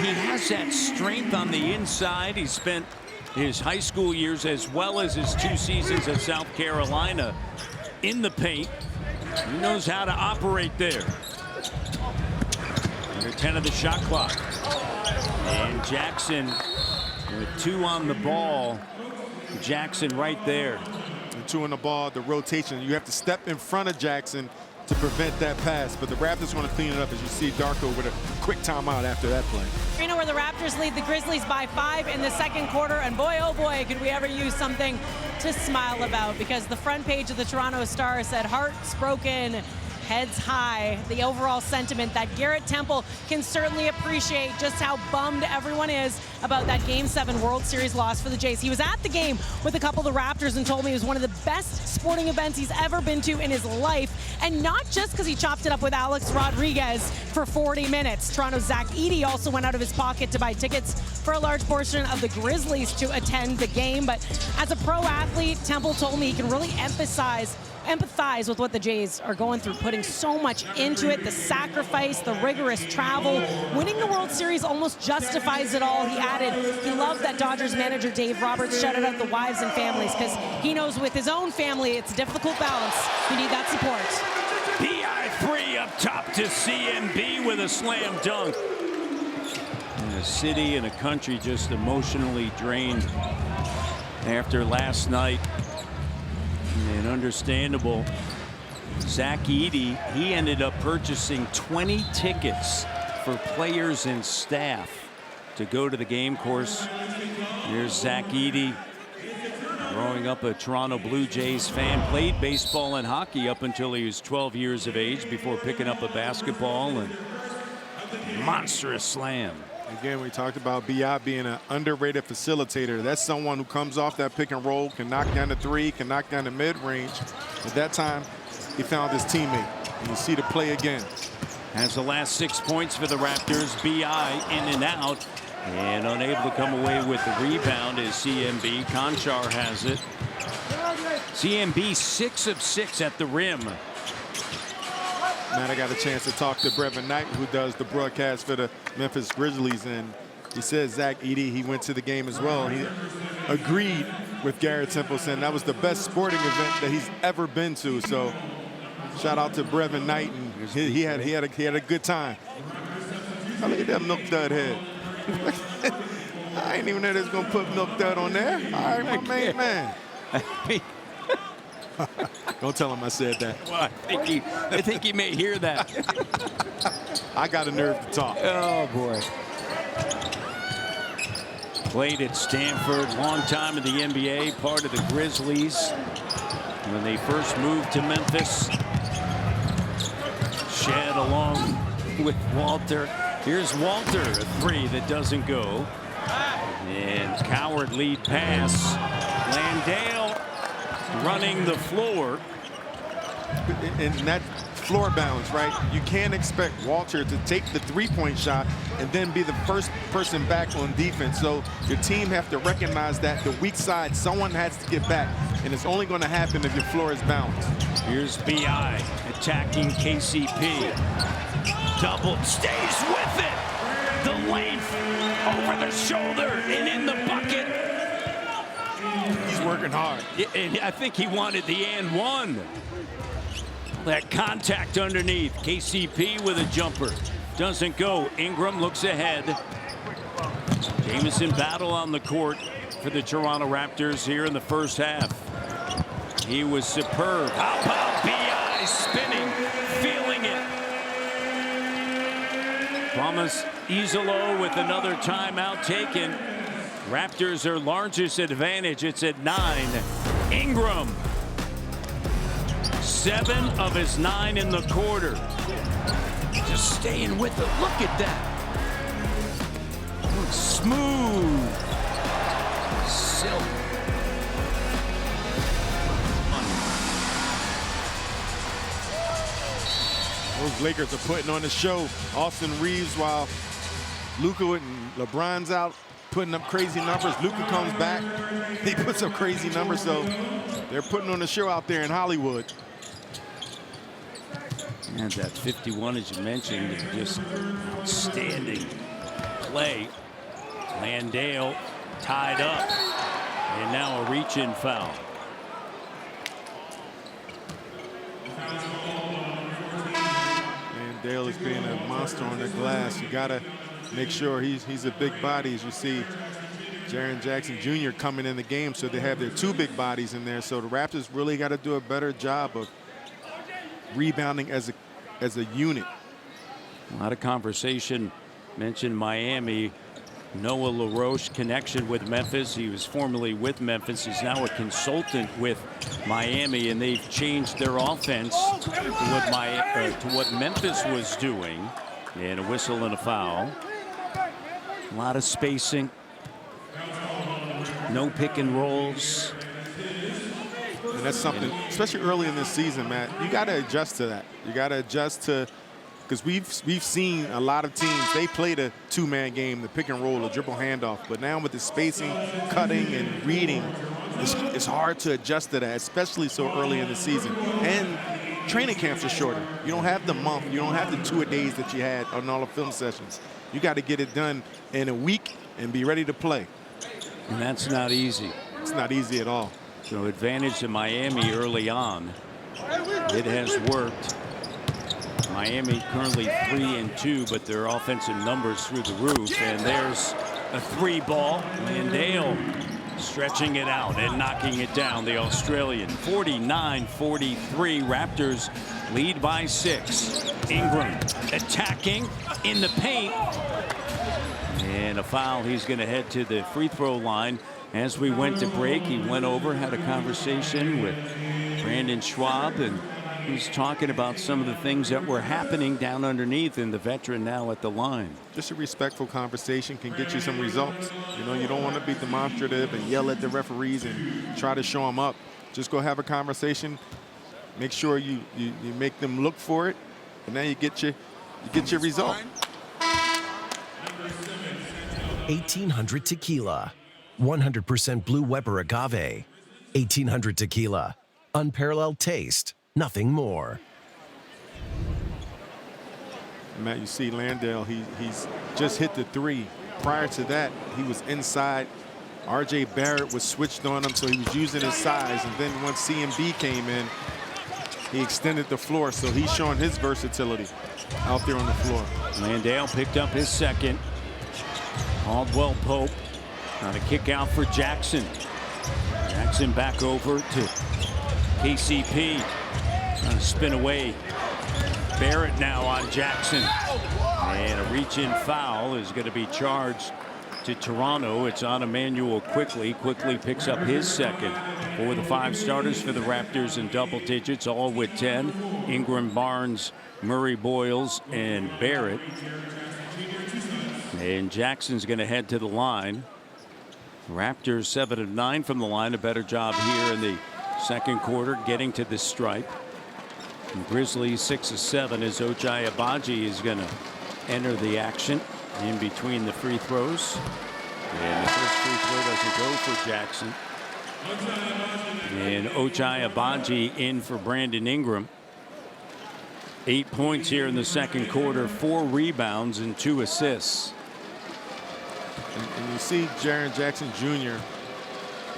He has that strength on the inside. He spent his high school years as well as his 2 seasons at South Carolina in the paint. He knows how to operate there. Under 10 of the shot clock. And Jackson with 2 on the ball. Jackson right there. And 2 on the ball, the rotation. You have to step in front of Jackson to prevent that pass, but the Raptors want to clean it up, as you see Darko with a quick timeout after that play. Arena where the Raptors lead the Grizzlies by 5 in the second quarter, and boy, oh boy, could we ever use something to smile about, because the front page of the Toronto Star said, hearts broken, heads high. The overall sentiment that Garrett Temple can certainly appreciate just how bummed everyone is about that Game 7 World Series loss for the Jays. He was at the game with a couple of the Raptors and told me it was one of the best sporting events he's ever been to in his life, and not just because he chopped it up with Alex Rodriguez for 40 minutes. Toronto's Zach Edey also went out of his pocket to buy tickets for a large portion of the Grizzlies to attend the game, but as a pro athlete, Temple told me he can really empathize with what the Jays are going through, putting so much into it, the sacrifice, the rigorous travel. Winning the World Series almost justifies it all. He added he loved that Dodgers manager Dave Roberts shouted out the wives and families, because he knows with his own family it's a difficult balance. You need that support. B.I. 3 up top to CMB with a slam dunk. And a city and a country just emotionally drained after last night. And understandable. Zach Edey, he ended up purchasing 20 tickets for players and staff to go to the game. Of course, here's Zach Edey, growing up a Toronto Blue Jays fan, played baseball and hockey up until he was 12 years of age before picking up a basketball, and monstrous slam. Again, we talked about B.I. being an underrated facilitator. That's someone who comes off that pick and roll, can knock down the 3, can knock down the mid-range. At that time, he found his teammate. And you see the play again. Has the last 6 points for the Raptors. B.I. in and out, and unable to come away with the rebound is CMB. Conchar has it. CMB 6 of 6 at the rim. Man, I got a chance to talk to Brevin Knight, who does the broadcast for the Memphis Grizzlies, and he said Zach Edey, he went to the game as well. He agreed with Garrett Temple, saying that was the best sporting event that he's ever been to. So shout out to Brevin Knight, and he had a good time. Oh, look at that Milk Dud head. I ain't even know they was gonna put Milk Dud on there. All right, my main man. Don't tell him I said that. Well, I think he may hear that. I got a nerve to talk. Oh, boy. Played at Stanford, long time in the NBA, part of the Grizzlies. When they first moved to Memphis, Shed along with Walter. Here's Walter, a three that doesn't go. And Coward lead pass. Landale running the floor. And that floor balance, right? You can't expect Walter to take the three-point shot and then be the first person back on defense. So your team have to recognize that the weak side, someone has to get back. And it's only going to happen if your floor is balanced. Here's B.I. attacking KCP. Double, stays with it. The length, over the shoulder, and in the bucket. He's working hard. And I think he wanted the and one. That contact underneath. KCP with a jumper. Doesn't go. Ingram looks ahead. Jamison Battle on the court for the Toronto Raptors here in the first half. He was superb. How about B.I. spinning, feeling it. Thomas Izolo with another timeout taken. Raptors their largest advantage. It's at 9. Ingram. 7 of his 9 in the quarter. Just staying with it. Look at that. Looks smooth. Silk. Those Lakers are putting on the show. Austin Reeves while Luka and LeBron's out putting up crazy numbers. Luka comes back. He puts up crazy numbers. So they're putting on the show out there in Hollywood. And that 51, as you mentioned, just outstanding play. Landale tied up. And now a reach-in foul. Landale is being a monster on the glass. You got to make sure he's a big body. As you see, Jaren Jackson Jr. coming in the game, so they have their 2 big bodies in there. So the Raptors really got to do a better job of rebounding as a unit. A lot of conversation mentioned Miami. Noah LaRoche connection with Memphis. He was formerly with Memphis. He's now a consultant with Miami, and they've changed their offense to what Memphis was doing. And a whistle and a foul. A lot of spacing. No pick and rolls. And that's something, especially early in this season, Matt, you got to adjust to that. You got to adjust to, because we've seen a lot of teams, they play the 2-man game, the pick and roll, the dribble handoff. But now with the spacing, cutting, and reading, it's hard to adjust to that, especially so early in the season. And training camps are shorter. You don't have the month. You don't have the 2 days that you had on all the film sessions. You got to get it done in a week and be ready to play. And that's not easy. It's not easy at all. So advantage to Miami early on. It has worked. Miami currently 3-2, but their offensive numbers through the roof. And there's a 3 ball. Landale stretching it out and knocking it down. The Australian 49-43. Raptors lead by 6. Ingram attacking in the paint. And a foul. He's going to head to the free throw line. As we went to break, he went over, had a conversation with Brandon Schwab, and he's talking about some of the things that were happening down underneath, and the veteran now at the line. Just a respectful conversation can get you some results. You know, you don't want to be demonstrative and yell at the referees and try to show them up. Just go have a conversation. Make sure you make them look for it, and then you get your result. 1800 Tequila. 100% Blue Weber Agave. 1800 Tequila. Unparalleled taste. Nothing more. And Matt, you see Landale, he's just hit the three. Prior to that, he was inside. R.J. Barrett was switched on him, so he was using his size. And then once CMB came in, he extended the floor, so he's showing his versatility out there on the floor. Landale picked up his second. Caldwell Pope on a kick out for Jackson. Jackson back over to KCP. Trying to spin away. Barrett now on Jackson. And a reach-in foul is going to be charged to Toronto. It's on Emmanuel Quickly. Quickly picks up his second. For the 5 starters for the Raptors in double digits, all with 10. Ingram, Barnes, Murray, Boyles, and Barrett. And Jackson's going to head to the line. Raptors 7 of 9 from the line. A better job here in the second quarter getting to the stripe. And Grizzlies 6 of 7 as Ochai Agbaji is going to enter the action in between the free throws. And the first free throw doesn't go for Jackson. And Ochai Agbaji in for Brandon Ingram. 8 points here in the second quarter, 4 rebounds and 2 assists. And you see Jaren Jackson Jr.,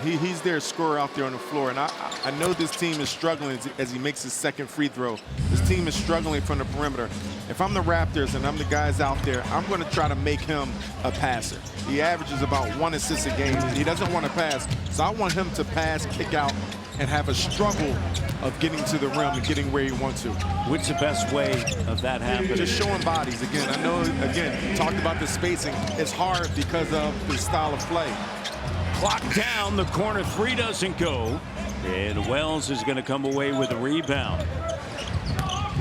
he's their scorer out there on the floor. And I know this team is struggling as he makes his second free throw. This team is struggling from the perimeter. If I'm the Raptors and I'm the guys out there, I'm going to try to make him a passer. He averages about 1 assist a game. He doesn't want to pass. So I want him to pass, kick out, and have a struggle of getting to the rim and getting where he wants to. What's the best way of that happening? Just showing bodies. Again, I know, again, you talked about the spacing. It's hard because of the style of play. Clock down, the corner three doesn't go. And Wells is going to come away with a rebound.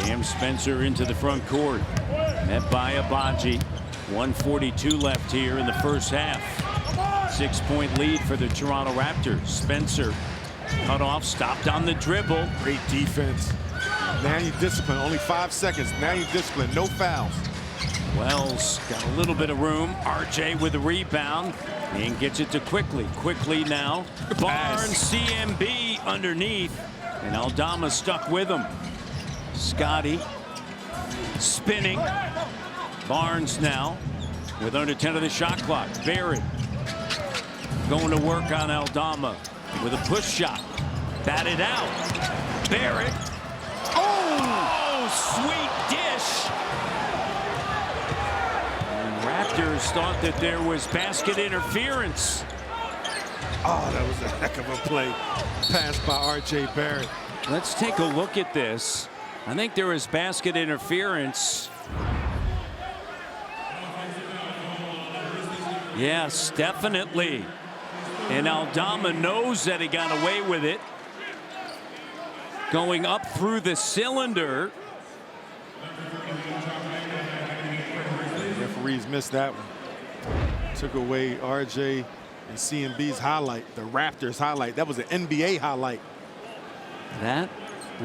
Cam Spencer into the front court. Met by Agbaji. 1:42 left here in the first half. 6-point lead for the Toronto Raptors. Spencer cut off, stopped on the dribble. Great defense. Now you discipline. Only 5 seconds. Now you discipline. No fouls. Wells got a little bit of room. RJ with a rebound and gets it to Quickly. Quickly now. Barnes, CMB underneath. And Aldama stuck with him. Scotty spinning. Barnes now with under 10 of the shot clock. Barrett going to work on Aldama with a push shot. Batted out. Barrett. Oh, sweet dish. And Raptors thought that there was basket interference. Oh, that was a heck of a play. Pass by R.J. Barrett. Let's take a look at this. I think there was basket interference. Yes, definitely. And Aldama knows that he got away with it. Going up through the cylinder. The referees missed that one. Took away RJ and CMB's highlight, the Raptors highlight. That was an NBA highlight. That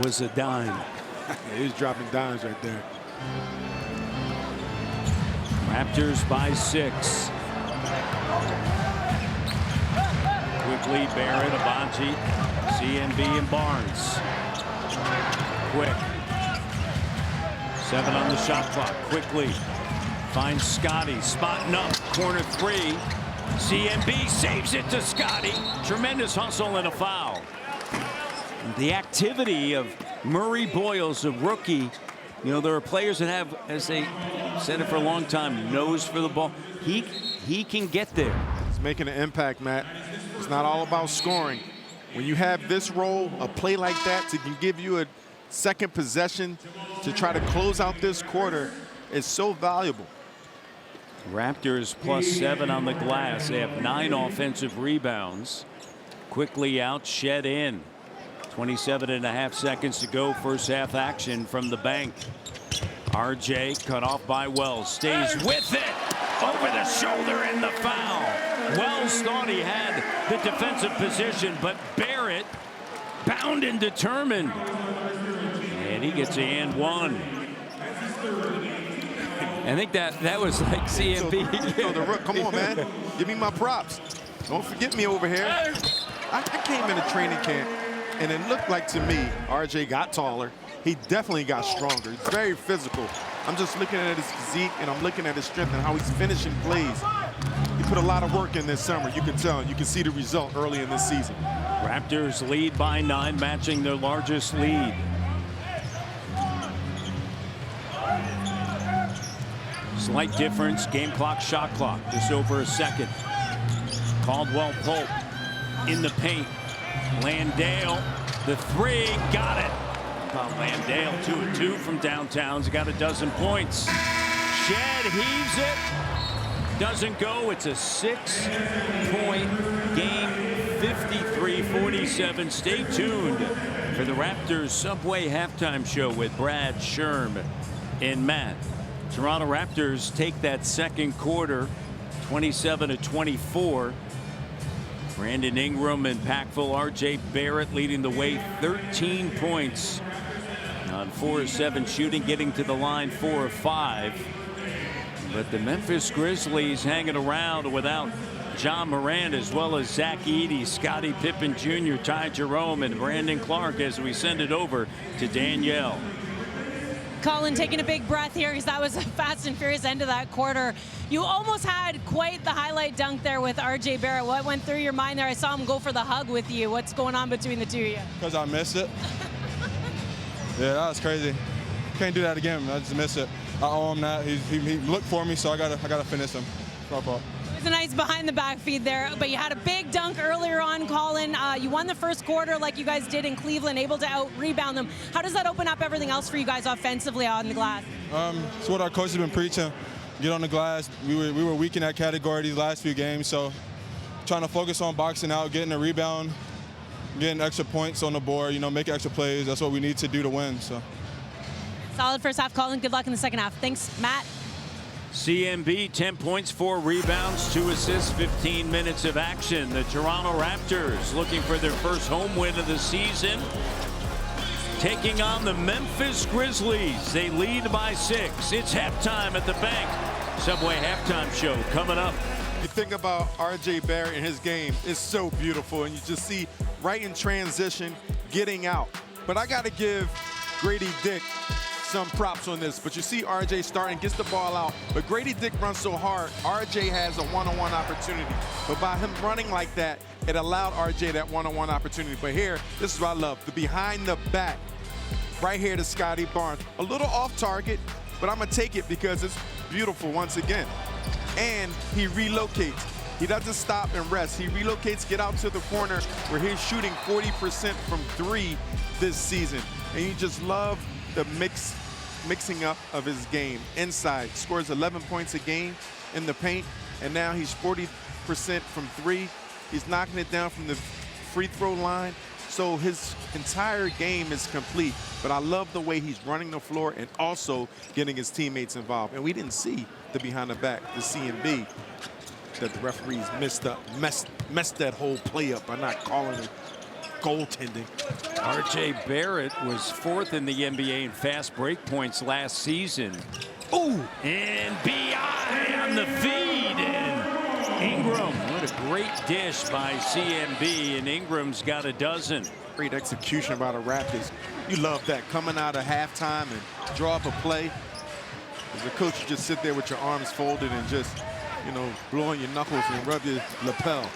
was a dime. Yeah, he was dropping dimes right there. Raptors by 6. Quickly, Barrett, Agbaji, CMB, and Barnes. Quick. 7 on the shot clock. Quickly finds Scotty, spotting up, corner 3. CMB saves it to Scotty. Tremendous hustle and a foul. The activity of Murray Boyles, a rookie. You know, there are players that have, as they said it for a long time, nose for the ball. He can get there. He's making an impact, Matt. It's not all about scoring. When you have this role, a play like that to give you a second possession to try to close out this quarter is so valuable. Raptors +7 on the glass. They have 9 offensive rebounds. Quickly out, Shed in. 27.5 seconds to go. First half action from the bank. RJ cut off by Wells. Stays with it. Over the shoulder and the foul. Wells thought he had the defensive position, but Barrett bound and determined. And he gets a and one. I think that was like CMB. So the rook, come on, man. Give me my props. Don't forget me over here. I came into training camp, and it looked like to me, RJ got taller. He definitely got stronger. He's very physical. I'm just looking at his physique, and I'm looking at his strength and how he's finishing plays. He put a lot of work in this summer. You can tell. You can see the result early in this season. Raptors lead by 9, matching their largest lead. Slight difference, game clock, shot clock, just over a second. Caldwell Pope in the paint. Landale, the 3, got it. Landale 2 of 2 from downtown. He's got a dozen points. Shed heaves it. Doesn't go. It's a 6-point game, 53-47. Stay tuned for the Raptors Subway halftime show with Brad Sherm and Matt. Toronto Raptors take that second quarter, 27-24. Brandon Ingram impactful. R.J. Barrett leading the way, 13 points on 4 of 7 shooting, getting to the line 4 of 5. But the Memphis Grizzlies hanging around without John Morant, as well as Zach Edey, Scottie Pippen Jr., Ty Jerome, and Brandon Clark, as we send it over to Danielle. Colin taking a big breath here because that was a fast and furious end of that quarter. You almost had quite the highlight dunk there with R.J. Barrett. What went through your mind there? I saw him go for the hug with you. What's going on between the two of you? Because I missed it. Yeah, that was crazy. Can't do that again. I just missed it. I owe him that. He looked for me, so I gotta finish him. No fault. It was a nice behind the back feed there, but you had a big dunk earlier on, Colin. You won the first quarter like you guys did in Cleveland, able to out-rebound them. How does that open up everything else for you guys offensively on the glass? It's what our coach has been preaching. Get on the glass. We were weak in that category these last few games, so trying to focus on boxing out, getting a rebound, getting extra points on the board, making extra plays. That's what we need to do to win. So. Solid first half, Colin. Good luck in the second half. Thanks, Matt. CMB, 10 points, 4 rebounds, 2 assists, 15 minutes of action. The Toronto Raptors looking for their first home win of the season, taking on the Memphis Grizzlies. They lead by 6. It's halftime at the Bank. Subway halftime show coming up. You think about R.J. Barrett and his game, it's so beautiful, and you just see right in transition, getting out. But I got to give Grady Dick some props on this. But you see RJ starting, gets the ball out, but Grady Dick runs so hard, RJ has a one-on-one opportunity. But by him running like that, it allowed RJ that one-on-one opportunity. But here, this is what I love, the behind the back, right here to Scottie Barnes. A little off target, but I'm gonna take it because it's beautiful once again. And he relocates. He doesn't stop and rest. He relocates, get out to the corner where he's shooting 40% from 3 this season. And you just love the mixing up of his game. Inside, scores 11 points a game in the paint, and now he's 40% from 3. He's knocking it down from the free throw line. So his entire game is complete. But I love the way he's running the floor and also getting his teammates involved. And we didn't see the behind the back, the CMB, that the referees messed that whole play up by not calling it goaltending. R.J. Barrett was 4th in the NBA in fast break points last season. Ooh! And B.I. on the feed. And Ingram, what a great dish by CMB. And Ingram's got a dozen. Great execution by the Raptors. You love that, coming out of halftime and draw up a play. As a coach, you just sit there with your arms folded and just, blowing your knuckles and rub your lapel.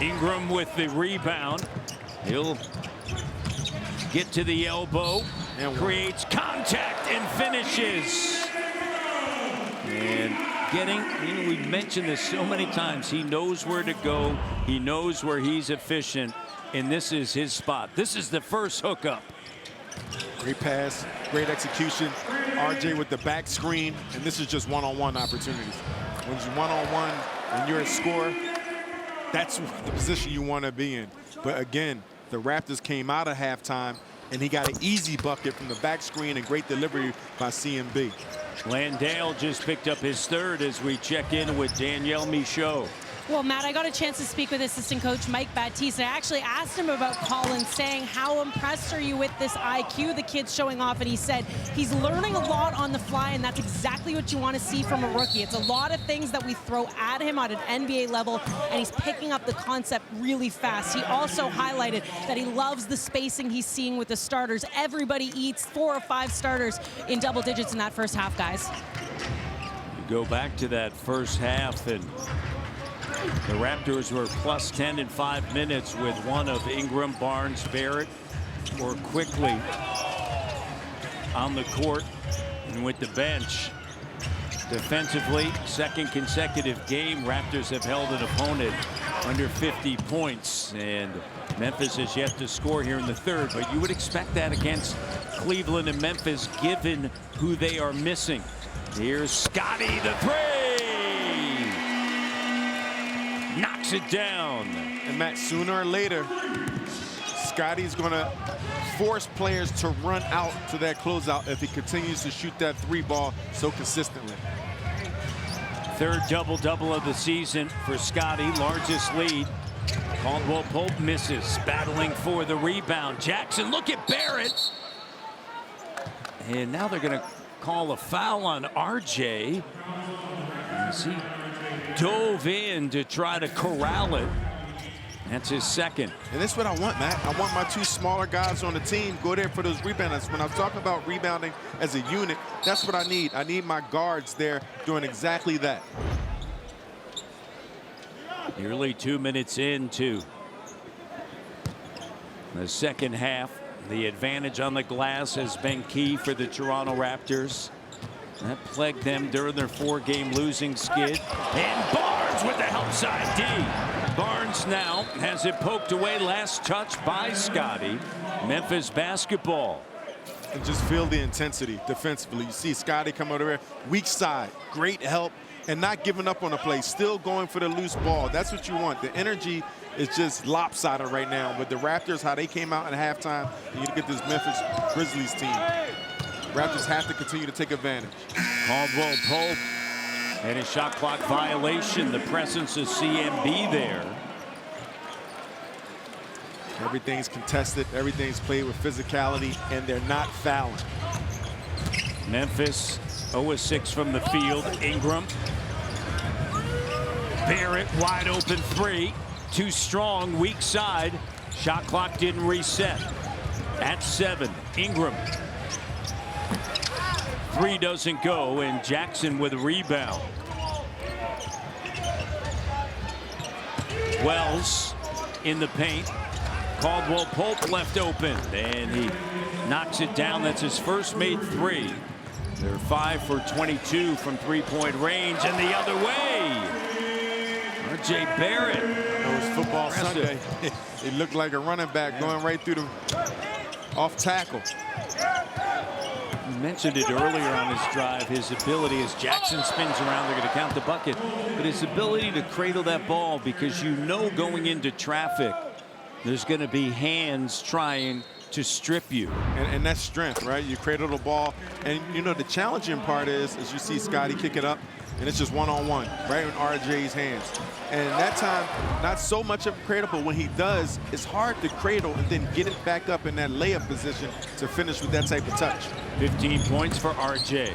Ingram with the rebound. He'll get to the elbow and creates contact and finishes. And getting, we've mentioned this so many times, he knows where to go. He knows where he's efficient, and this is his spot. This is the first hookup. Great pass, great execution. RJ with the back screen, and this is just one-on-one opportunities. When you're one-on-one and you're a scorer, that's the position you want to be in. But again, the Raptors came out of halftime, and he got an easy bucket from the back screen and great delivery by CMB. Landale just picked up his 3rd as we check in with Danielle Michaud. Well, Matt, I got a chance to speak with assistant coach Mike Batiste. I actually asked him about Collins, saying, how impressed are you with this IQ the kid's showing off? And he said he's learning a lot on the fly, and that's exactly what you want to see from a rookie. It's a lot of things that we throw at him at an NBA level, and he's picking up the concept really fast. He also highlighted that he loves the spacing he's seeing with the starters. Everybody eats 4 or 5 starters in double digits in that first half, guys. You go back to that first half, and the Raptors were plus 10 in 5 minutes with one of Ingram, Barnes, Barrett, or quickly on the court and with the bench. Defensively, second consecutive game, Raptors have held an opponent under 50 points, and Memphis has yet to score here in the third, but you would expect that against Cleveland and Memphis given who they are missing. Here's Scotty, the three! Knocks it down. And Matt, sooner or later, Scotty's going to force players to run out to that closeout if he continues to shoot that 3 ball so consistently. Third double-double of the season for Scotty, largest lead. Caldwell Pope misses, battling for the rebound. Jackson, look at Barrett. And now they're going to call a foul on RJ. As he dove in to try to corral it. That's his second. And that's what I want, Matt. I want my 2 smaller guys on the team go there for those rebounds. When I'm talking about rebounding as a unit, that's what I need. I need my guards there doing exactly that. Nearly 2 minutes into the second half. The advantage on the glass has been key for the Toronto Raptors. That plagued them during their 4-game losing skid. And Barnes with the help side D. Barnes now has it poked away, last touch by Scotty. Memphis basketball. And just feel the intensity defensively. You see Scotty come over there, weak side, great help, and not giving up on the play, still going for the loose ball. That's what you want. The energy is just lopsided right now. But the Raptors, how they came out in halftime, and you look at this Memphis Grizzlies team. Raptors have to continue to take advantage. Caldwell Pope and a shot clock violation. The presence of CMB there. Everything's contested. Everything's played with physicality, and they're not fouling. Memphis 0-6 from the field. Ingram. Barrett wide open 3. Too strong, weak side. Shot clock didn't reset. At 7, Ingram. 3 doesn't go, and Jackson with a rebound. Wells in the paint. Caldwell Pope left open, and he knocks it down. That's his first made 3. They're 5 for 22 from 3-point range, and the other way. RJ Barrett. It was football Sunday. It looked like a running back going right through the off tackle. You mentioned it earlier on his drive, his ability as Jackson spins around, they're going to count the bucket, but his ability to cradle that ball, because you know going into traffic there's going to be hands trying to strip you. And that's strength, right? You cradle the ball, and you know the challenging part is you see Scotty kick it up, and it's just one-on-one right in RJ's hands. And that time, not so much of a cradle, but when he does, it's hard to cradle and then get it back up in that layup position to finish with that type of touch. 15 points for RJ.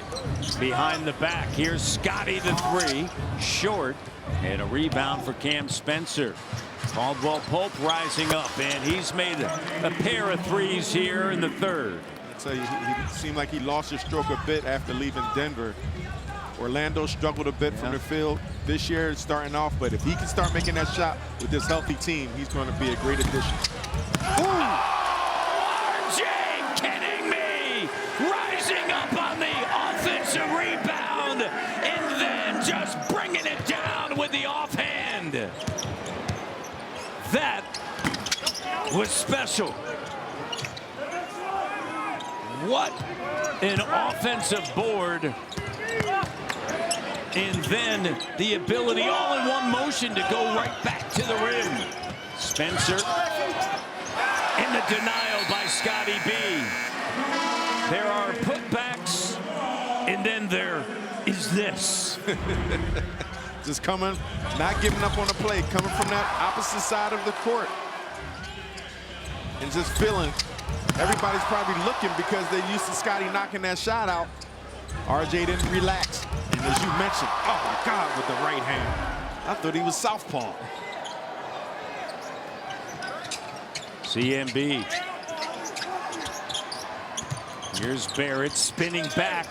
Behind the back, here's Scotty the 3, short, and a rebound for Cam Spencer. Caldwell Pope rising up, and he's made a pair of 3s here in the third. I'll tell you, he seemed like he lost his stroke a bit after leaving Denver. Orlando struggled a bit from the field this year starting off, but if he can start making that shot with this healthy team, he's going to be a great addition. RJ, kidding me? Rising up on the offensive rebound, and then just bringing it down with the offhand. That was special. What an offensive board. And then the ability all in one motion to go right back to the rim. Spencer in the denial by Scotty B. There are putbacks, and then there is this. Just coming, not giving up on the play, coming from that opposite side of the court. And just feeling everybody's probably looking because they're used to Scotty knocking that shot out. RJ didn't relax. And as you mentioned, oh my God, with the right hand. I thought he was southpaw. CMB. Here's Barrett spinning back.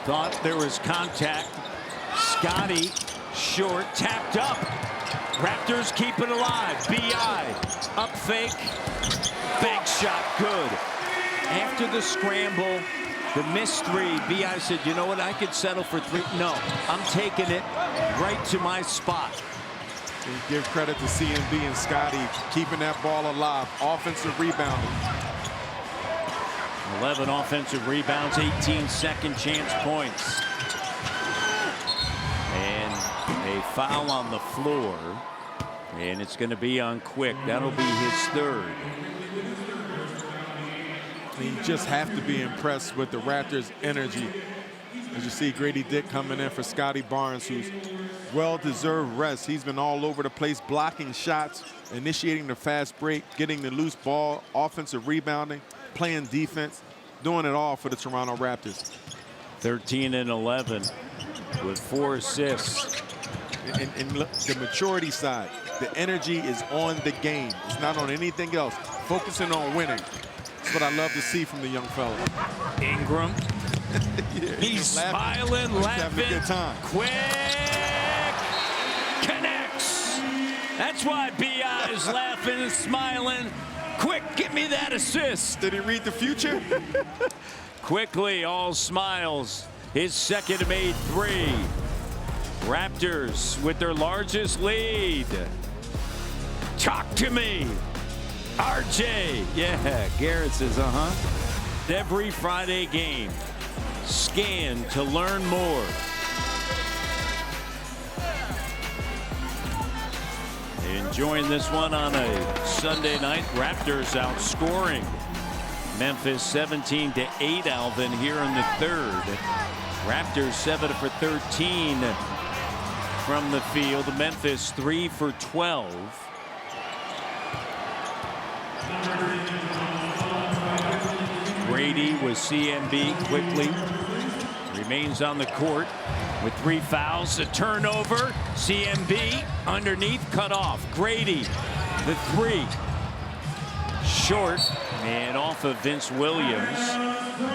Thought there was contact. Scotty short, tapped up. Raptors keep it alive. B.I. up fake. Bank shot good. After the scramble, the missed three, B.I. said, you know what, I could settle for three. No, I'm taking it right to my spot. And give credit to CMB and Scotty keeping that ball alive. Offensive rebounding. 11 offensive rebounds, 18 second chance points. And a foul on the floor. And it's going to be on Quick. That'll be his third. You just have to be impressed with the Raptors' energy. As you see, Grady Dick coming in for Scotty Barnes, who's well-deserved rest. He's been all over the place, blocking shots, initiating the fast break, getting the loose ball, offensive rebounding, playing defense, doing it all for the Toronto Raptors. 13 and 11 with 4 assists. And look, the maturity side, the energy is on the game. It's not on anything else. Focusing on winning. That's what I love to see from the young fella. Ingram. Yeah, he's smiling, laughing. Having a good time. Quick connects. That's why B.I. is laughing and smiling. Quick, give me that assist. Did he read the future? Quickly, all smiles. His second made three. Raptors with their largest lead. Talk to me. RJ. Yeah, Garrett says, Every Friday game. Scan to learn more. Enjoying this one on a Sunday night. Raptors outscoring Memphis 17-8, Alvin, here in the third. Raptors 7 for 13 from the field. Memphis 3 for 12. Brady with CMB quickly. Remains on the court with 3 fouls. A turnover. CMB underneath, cut off. Grady, the 3. Short and off of Vince Williams.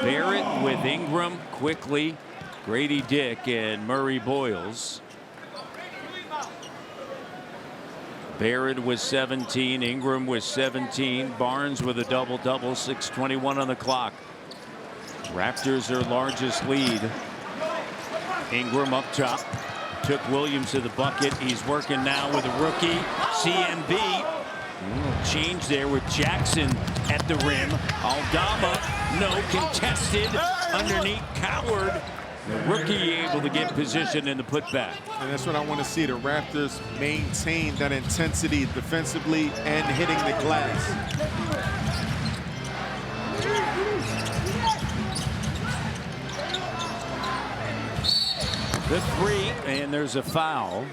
Barrett with Ingram quickly. Grady Dick and Murray Boyles. Barrett with 17, Ingram with 17, Barnes with a double-double, 6:21 on the clock. Raptors their largest lead. Ingram up top, took Williams to the bucket. He's working now with a rookie, CMB. Change there with Jackson at the rim. Aldama, no, contested underneath Coward. The rookie able to get position in the putback. And that's what I want to see. The Raptors maintain that intensity defensively and hitting the glass. The 3, and there's a foul.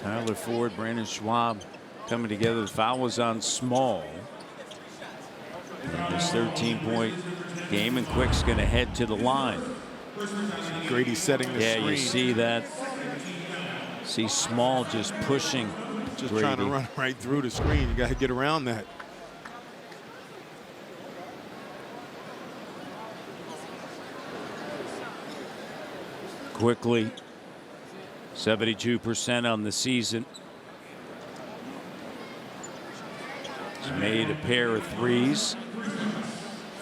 Tyler Ford, Brandon Schwab coming together. The foul was on Small. This 13-point game, and Quick's going to head to the line. Grady setting the screen. Yeah, you see that. See Small just pushing. Just Grady. trying to run right through the screen. You got to get around that. Quickly, 72% on the season. He's made a pair of threes.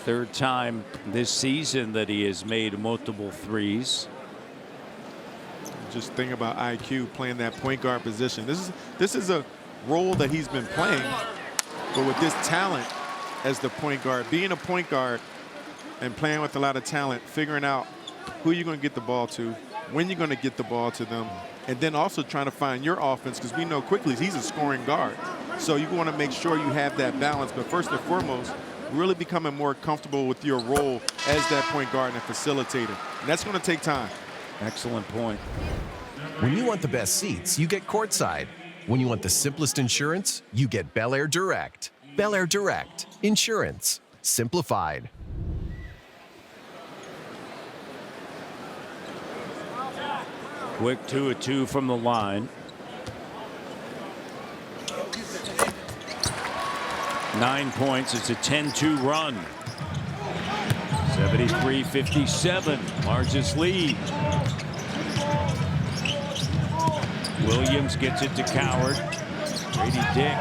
Third time this season that he has made multiple threes. Just think about IQ playing that point guard position. This is a role that he's been playing, but with this talent as the point guard, being a point guard and playing with a lot of talent, figuring out who you're going to get the ball to, when you're going to get the ball to them, and then also trying to find your offense, because we know quickly he's a scoring guard. So you want to make sure you have that balance. But first and foremost, really becoming more comfortable with your role as that point guard and facilitator. And that's going to take time. Excellent point. When you want the best seats, you get courtside. When you want the simplest insurance, you get Bel Air Direct. Bel Air Direct. Insurance. Simplified. Quick 2-of-2 from the line. 9 points. It's a 10-2 run. 73-57. Largest lead. Williams gets it to Coward. Grady Dick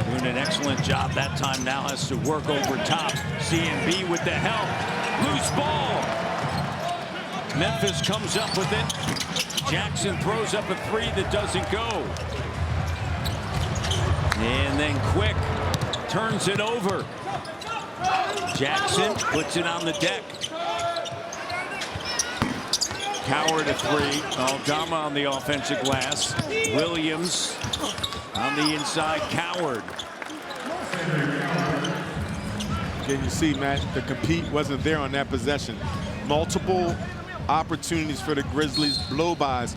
doing an excellent job that time. Now has to work over top. C&B with the help. Loose ball. Memphis comes up with it. Jackson throws up a three that doesn't go. And then Quick turns it over. Jackson puts it on the deck. Coward a three. Aldama on the offensive glass. Williams on the inside. Coward. Again, you see, Matt, the compete wasn't there on that possession. Multiple opportunities for the Grizzlies, blow-bys.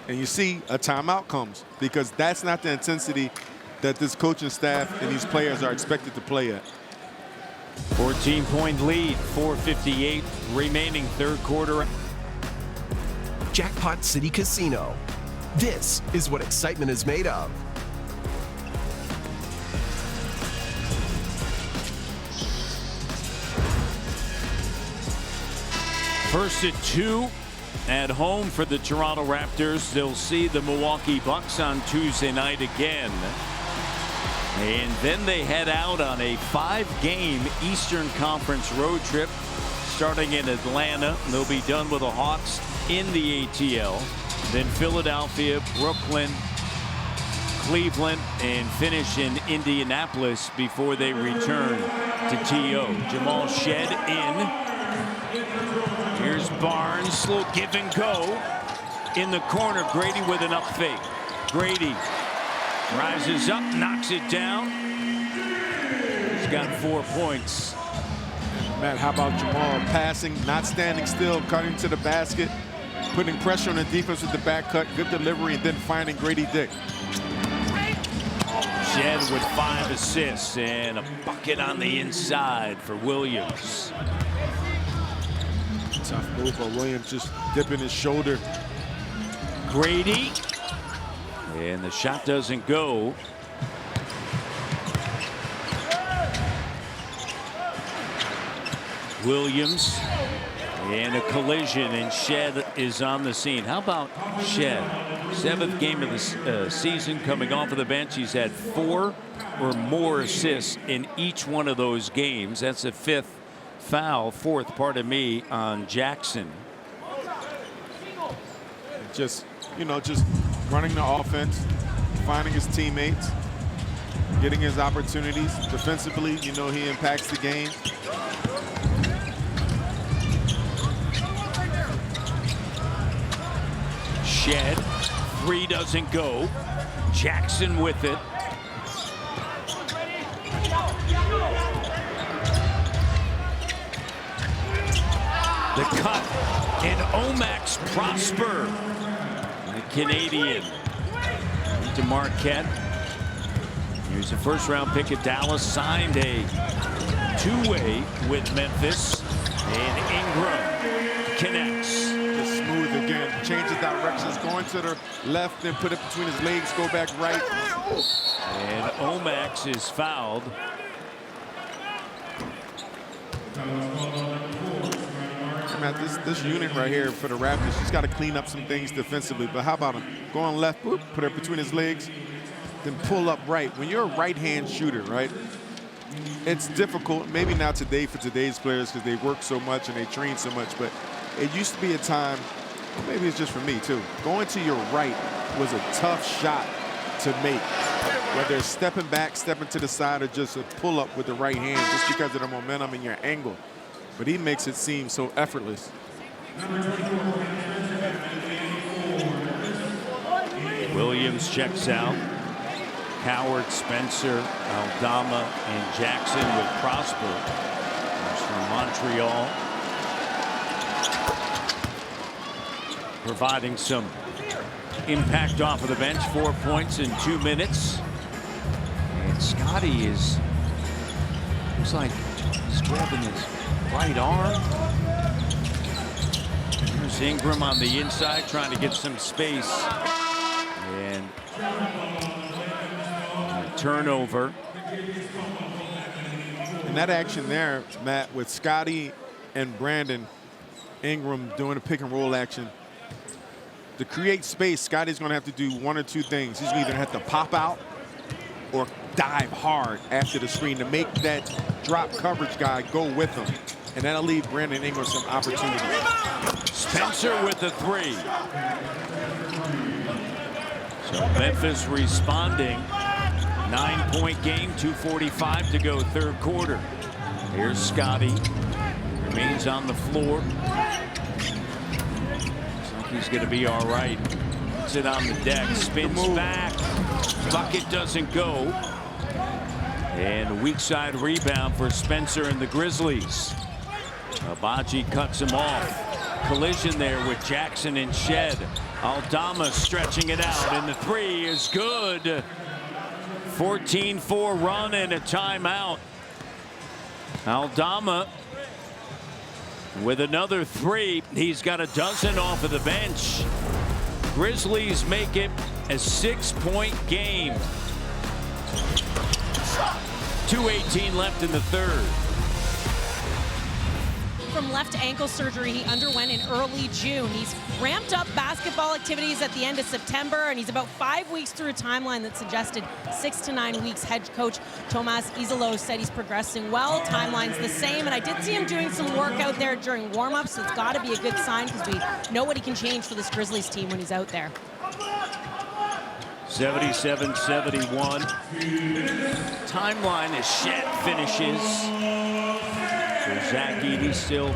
And you see a timeout comes because that's not the intensity that this coaching staff and these players are expected to play at. 14-point lead, 4:58 remaining third quarter. Jackpot City Casino. This is what excitement is made of. First at 2 at home for the Toronto Raptors. They'll see the Milwaukee Bucks on Tuesday night again. And then they head out on a 5-game Eastern Conference road trip starting in Atlanta. They'll be done with the Hawks in the ATL. Then Philadelphia, Brooklyn, Cleveland, and finish in Indianapolis before they return to TO. Jamal Shed in. Here's Barnes, little give and go in the corner. Grady with an up fake. Grady rises up, knocks it down. He's got 4 points. Matt, how about Jamal passing, not standing still, cutting to the basket, putting pressure on the defense with the back cut, good delivery, and then finding Grady Dick. Shed with 5 assists and a bucket on the inside for Williams. Tough move, but Williams just dipping his shoulder. Grady. And the shot doesn't go. Williams. And a collision, and Shed is on the scene. How about Shed? 7th game of the season, coming off of the bench. He's had 4 or more assists in each one of those games. That's a 5th foul, 4th, pardon me, on Jackson. Just, you know, just running the offense, finding his teammates, getting his opportunities. Defensively, you know, he impacts the game. Shed, 3 doesn't go. Jackson with it. The cut, and Omax Prosper, the Canadian, to Marquette. Here's a first-round pick at Dallas, signed a 2-way with Memphis, and Ingram connects. Just smooth again, changes directions, going to the left, then put it between his legs, go back right. And Omax is fouled. Matt, this unit right here for the Raptors, he's got to clean up some things defensively. But how about him going left, whoop, put it between his legs, then pull up right. When you're a right-hand shooter, right, it's difficult, maybe not today for today's players because they work so much and they train so much, but it used to be a time, maybe it's just for me too, going to your right was a tough shot to make. Whether it's stepping back, stepping to the side, or just a pull-up with the right hand just because of the momentum and your angle. But he makes it seem so effortless. Williams checks out. Coward, Spencer, Aldama, and Jackson with Prosper. That's from Montreal. Providing some impact off of the bench. 4 points in 2 minutes. And Scotty looks like he's grabbing his right arm. There's Ingram on the inside trying to get some space. And turnover. And that action there, Matt, with Scotty and Brandon Ingram doing a pick and roll action. To create space, Scotty's going to have to do one or two things. He's either have to pop out or dive hard after the screen to make that drop coverage guy go with him. And that'll leave Brandon Ingram some opportunity. Spencer with the 3. So Memphis responding. 9-point game, 2:45 to go, third quarter. Here's Scotty. Remains on the floor. Looks like he's going to be all right. Puts it on the deck, spins back. Bucket doesn't go. And a weak side rebound for Spencer and the Grizzlies. Abaji cuts him off. Collision there with Jackson and Shed. Aldama stretching it out, and the 3 is good. 14-4 run and a timeout. Aldama with another 3. He's got a dozen off of the bench. Grizzlies make it a 6-point game. 2:18 left in the third. From left ankle surgery he underwent in early June. He's ramped up basketball activities at the end of September, and he's about 5 weeks through a timeline that suggested 6 to 9 weeks. Head coach Tomas Izalo said he's progressing well. Timeline's the same, and I did see him doing some work out there during warm-ups, so it's got to be a good sign because we know what he can change for this Grizzlies team when he's out there. 77-71. Timeline as Shed finishes. So Zach Edey still a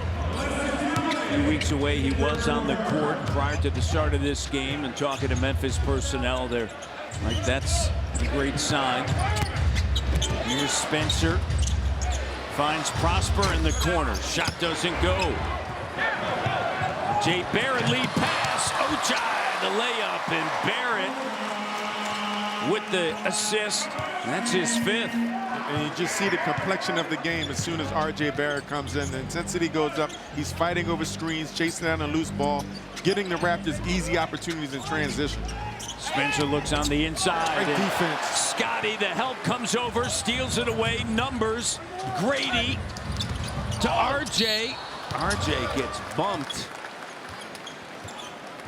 few weeks away. He was on the court prior to the start of this game, and talking to Memphis personnel, they're like, that's a great sign. Here's Spencer. Finds Prosper in the corner. Shot doesn't go. Jay Barrett lead pass. Ochai the layup, and Barrett with the assist. That's his 5th. And you just see the complexion of the game as soon as R.J. Barrett comes in. The intensity goes up. He's fighting over screens, chasing down a loose ball, getting the Raptors easy opportunities in transition. Spencer looks on the inside. Great defense. Scotty, the help comes over, steals it away. Numbers. Grady to R.J. R.J. gets bumped.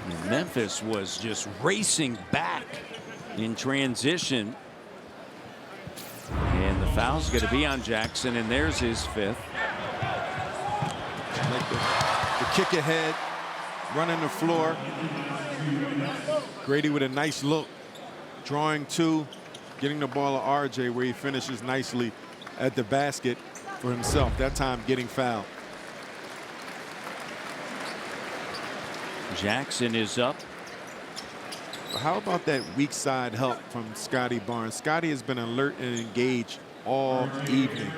And Memphis was just racing back in transition. And the foul's going to be on Jackson, and there's his 5th. Like the kick ahead, running the floor. Grady with a nice look, drawing 2, getting the ball to RJ, where he finishes nicely at the basket for himself. That time getting fouled. Jackson is up. How about that weak side help from Scotty Barnes? Scotty has been alert and engaged all evening,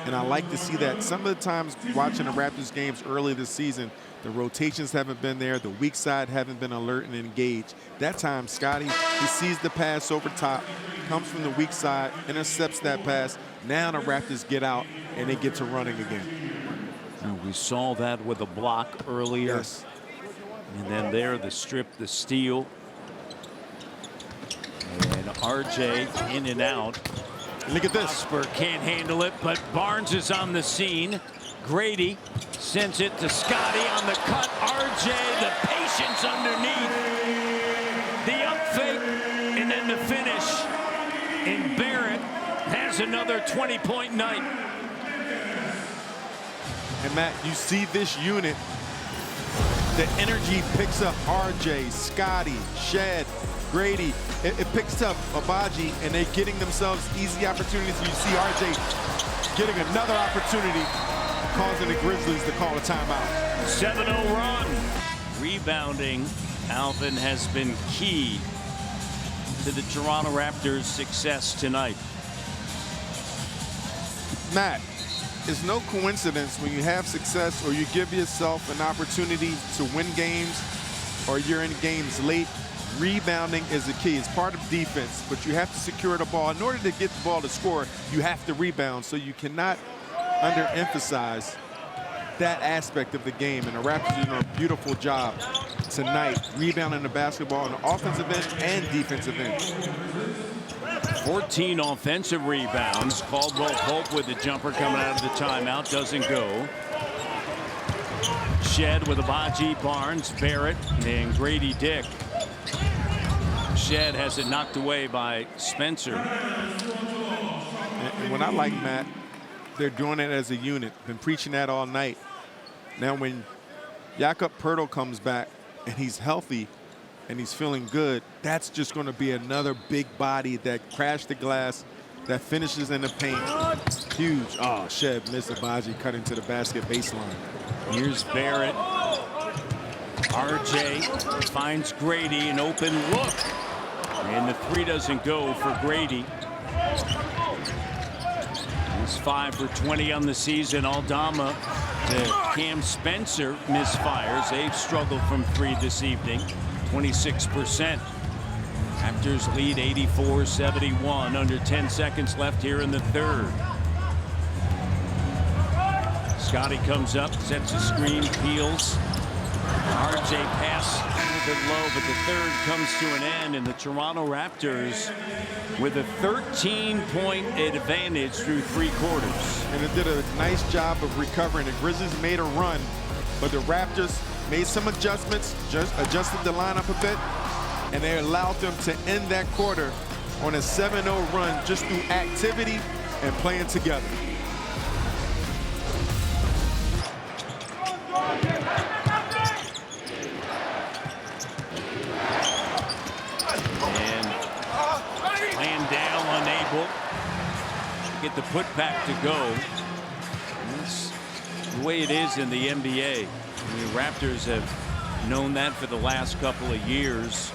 and I like to see that. Some of the times watching the Raptors games early this season, the rotations haven't been there, the weak side haven't been alert and engaged. That time Scotty, he sees the pass over top, comes from the weak side, intercepts that pass. Now the Raptors get out and they get to running again. And we saw that with a block earlier. Yes. And then there, the strip, the steal. And RJ in and out. Look at this. Prosper can't handle it, but Barnes is on the scene. Grady sends it to Scotty on the cut. RJ, the patience underneath. The up fake, and then the finish. And Barrett has another 20-point night. And Matt, you see this unit. The energy picks up RJ, Scotty, Shed, Grady. It picks up Abaji, and they're getting themselves easy opportunities. You see RJ getting another opportunity, causing the Grizzlies to call a timeout. 7-0 run. Rebounding, Alvin, has been key to the Toronto Raptors' success tonight. Matt, it's no coincidence when you have success or you give yourself an opportunity to win games or you're in games late, rebounding is the key. It's part of defense, but you have to secure the ball. In order to get the ball to score, you have to rebound, so you cannot underemphasize that aspect of the game. And the Raptors are doing a beautiful job tonight, rebounding the basketball on the offensive end and defensive end. 14 offensive rebounds. Caldwell Pope with the jumper coming out of the timeout. Doesn't go. Shed with Abaji, Barnes, Barrett, and Grady Dick. Shed has it knocked away by Spencer. And what I like, Matt, they're doing it as a unit. Been preaching that all night. Now when Jakob Poeltl comes back and he's healthy and he's feeling good, that's just going to be another big body that crashed the glass, that finishes in the paint. Huge. Oh, Shed missed Abaji cutting to the basket baseline. Here's Barrett. RJ finds Grady, an open look. And the three doesn't go for Grady. He's 5 for 20 on the season. Aldama to Cam Spencer misfires. They've struggled from three this evening. 26%. Raptors lead 84-71. Under 10 seconds left here in the third. Scotty comes up, sets a screen, peels. RJ pass a little bit low, but the third comes to an end, and the Toronto Raptors with a 13-point advantage through 3 quarters. And it did a nice job of recovering. The Grizzlies made a run, but the Raptors made some adjustments, just adjusted the lineup a bit, and they allowed them to end that quarter on a 7-0 run just through activity and playing together. Get the putback to go. That's the way it is in the NBA. The Raptors have known that for the last couple of years.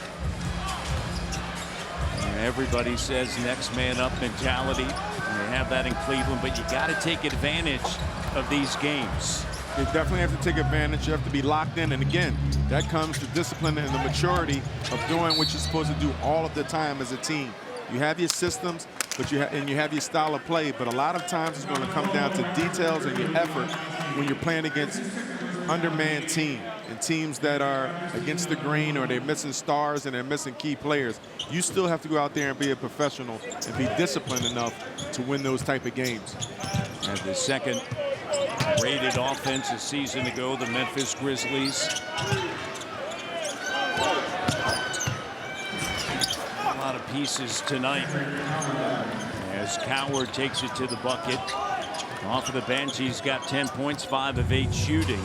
And everybody says next man up mentality. And they have that in Cleveland, but you got to take advantage of these games. You definitely have to take advantage. You have to be locked in. And again, that comes to discipline and the maturity of doing what you're supposed to do all of the time as a team. You have your systems, but you have your style of play. But a lot of times it's going to come down to details and your effort when you're playing against undermanned team and teams that are against the grain, or they're missing stars and they're missing key players. You still have to go out there and be a professional and be disciplined enough to win those type of games. And the second rated offense a season ago, the Memphis Grizzlies. A lot of pieces tonight as Coward takes it to the bucket. Off of the bench, he's got 10 points, 5 of 8 shooting.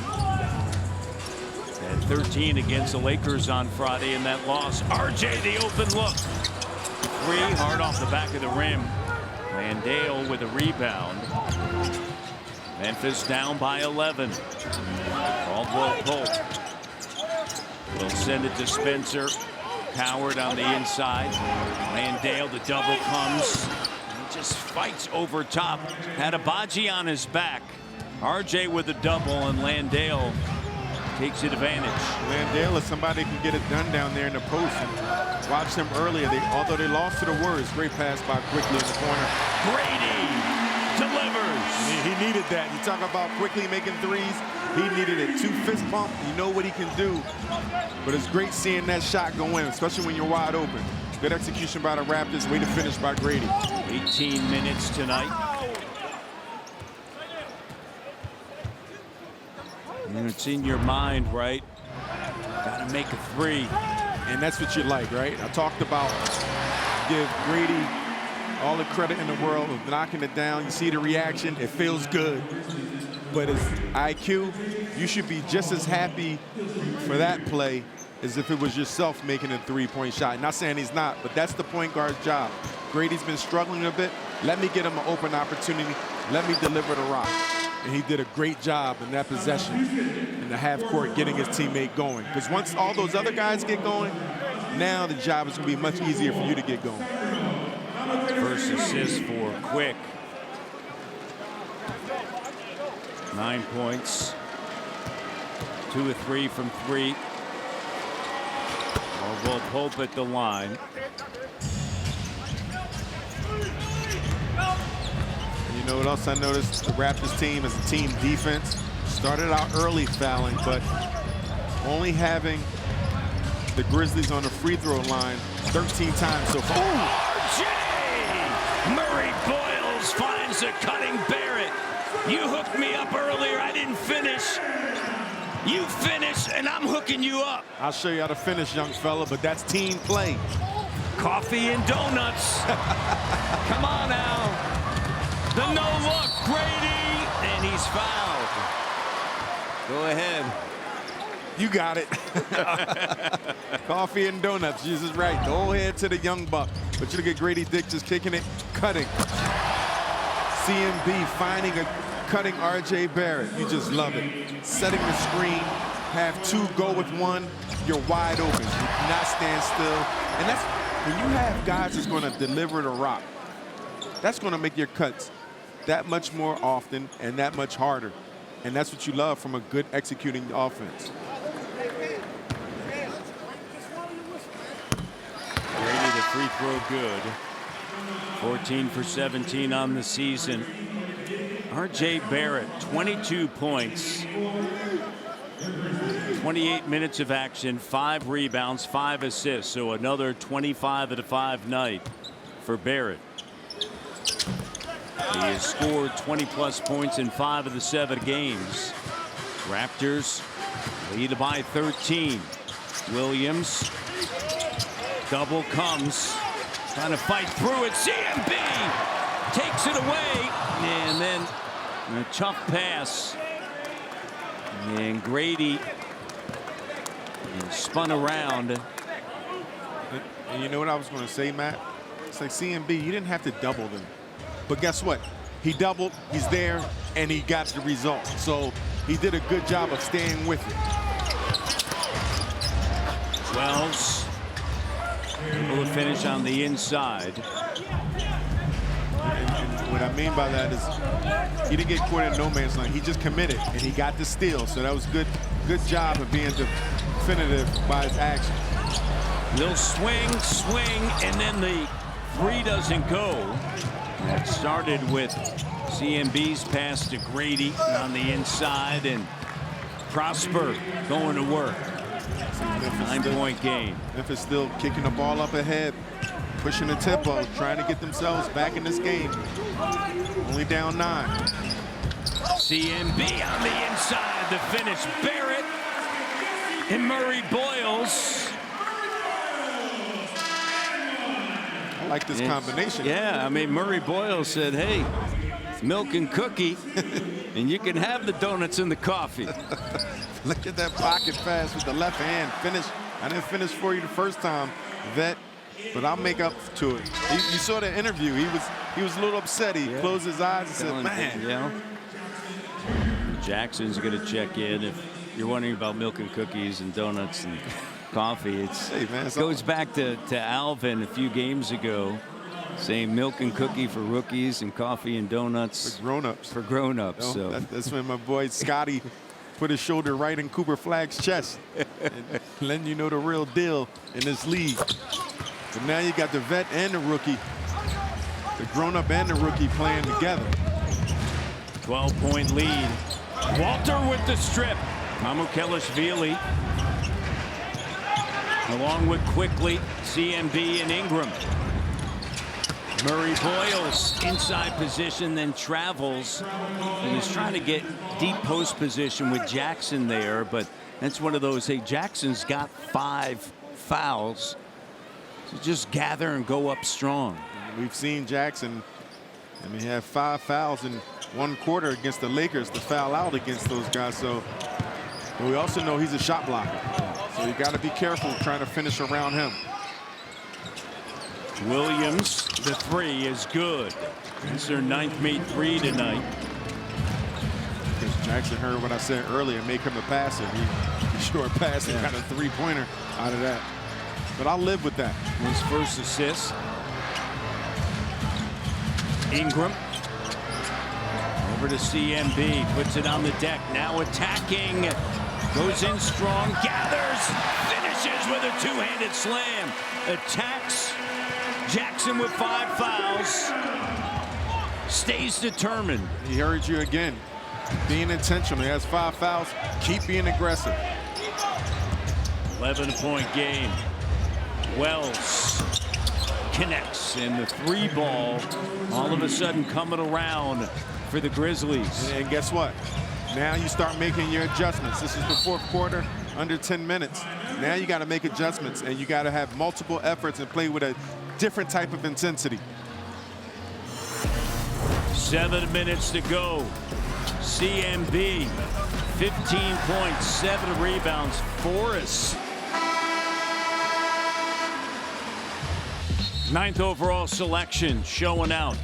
And 13 against the Lakers on Friday in that loss. RJ, the open look. 3, hard off the back of the rim. Landale with a rebound. Memphis down by 11. Caldwell Pope will send it to Spencer. Coward on the inside. Landale, the double comes. He just fights over top. Had Abaji on his back. RJ with a double, and Landale takes advantage. Landale is somebody who can get it done down there in the post. And watched him earlier. Although they lost to the Warriors, great pass by Quickly in the corner. Grady delivers. He needed that. You talk about Quickly making threes. He needed it. 2 fist pump. You know what he can do. But it's great seeing that shot go in, especially when you're wide open. Good execution by the Raptors. Way to finish by Grady. 18 minutes tonight. And it's in your mind, right? Got to make a 3. And that's what you like, right? I talked about give Grady all the credit in the world of knocking it down. You see the reaction. It feels good. But as IQ, you should be just as happy for that play as if it was yourself making a 3-point shot. Not saying he's not, but that's the point guard's job. Grady's been struggling a bit. Let me get him an open opportunity. Let me deliver the rock. And he did a great job in that possession in the half court, getting his teammate going. Because once all those other guys get going, Now the job is going to be much easier for you to get going. First assist for Quick. 9 points. 2 of 3 from 3. Caldwell Pope at the line. You know what else I noticed? The Raptors team as a team defense started out early fouling, but only having the Grizzlies on the free throw line 13 times so far. RJ! Murray Boyles finds a cutting Barrett. You hooked me up earlier. I didn't finish. You finish, and I'm hooking you up. I'll show you how to finish, young fella, but that's team play. Coffee and donuts. Come on now. The no look, Grady, and he's fouled. Go ahead. You got it. Coffee and donuts, Jesus right. Go ahead to the young buck. But you look at Grady Dick just kicking it, cutting. CMB finding a cutting RJ Barrett. You just love it. Setting the screen, have 2, go with 1, you're wide open. You do not stand still. And that's when you have guys that's going to deliver the rock. That's going to make your cuts that much more often and that much harder. And that's what you love from a good executing offense. Grady, the free throw good. 14 for 17 on the season. RJ Barrett, 22 points. 28 minutes of action, 5 rebounds, 5 assists. So another 25 out of 5 night for Barrett. He has scored 20+ points in 5 of the 7 games. Raptors lead by 13. Williams. Double comes. Trying to fight through it. CMB takes it away. And then a tough pass. And Grady spun around. And you know what I was going to say, Matt? It's like CMB, you didn't have to double them. But guess what? He doubled, he's there, and he got the result. So he did a good job of staying with it. Wells able to finish on the inside. And what I mean by that is he didn't get caught in no man's land. He just committed, and he got the steal. So that was good job of being definitive by his actions. Little swing, and then the 3 doesn't go. That started with CMB's pass to Grady on the inside, and Prosper going to work. 9-point game. Memphis still kicking the ball up ahead, pushing the tempo, trying to get themselves back in this game. Only down 9. CMB on the inside, the finish. Barrett and Murray Boyles. I like this combination. Yeah, I mean, Murray Boyles said, hey, it's milk and cookie, and you can have the donuts and the coffee. Look at that pocket pass with the left hand. Finish. I didn't finish for you the first time, vet, but I'll make up to it. You saw the interview. He was a little upset. He closed his eyes and said, man. Yeah. Jackson's going to check in. If you're wondering about milk and cookies and donuts and coffee, it goes back to Alvin a few games ago, saying milk and cookie for rookies and coffee and donuts for grown-ups. For grown-ups. You know, so that's when my boy Scotty put his shoulder right in Cooper Flagg's chest, and letting you know the real deal in this league. But now you got the vet and the rookie, the grown-up and the rookie playing together. 12-point lead. Walter with the strip. Mamukelashvili along with Quickly, CMB, and Ingram. Murray Boyles inside position, then travels. And he's trying to get deep post position with Jackson there, but that's one of those, hey, Jackson's got 5 fouls. So just gather and go up strong. We've seen Jackson, I mean, have 5 fouls in 1 quarter against the Lakers to foul out against those guys. So but we also know he's a shot blocker. So you got to be careful trying to finish around him. Williams, the 3 is good. It's their 9th made 3 tonight. Because Jackson heard what I said earlier, make him a passer. He short pass and got a 3-pointer out of that. but I'll live with that. His first assist. Ingram. Over to CMB, puts it on the deck, now attacking, goes in strong, gathers, finishes with a two-handed slam, attacks Jackson with 5 fouls, stays determined. He heard you again, being intentional. He has 5 fouls, keep being aggressive. 11-point game. Wells connects, and the 3 ball all of a sudden coming around for the Grizzlies. And guess what? Now you start making your adjustments. This is the 4th quarter, under 10 minutes. Now you got to make adjustments, and you got to have multiple efforts and play with a different type of intensity. 7 minutes to go. CMB, 15 points, 7 rebounds. Forrest, 9th overall selection, showing out.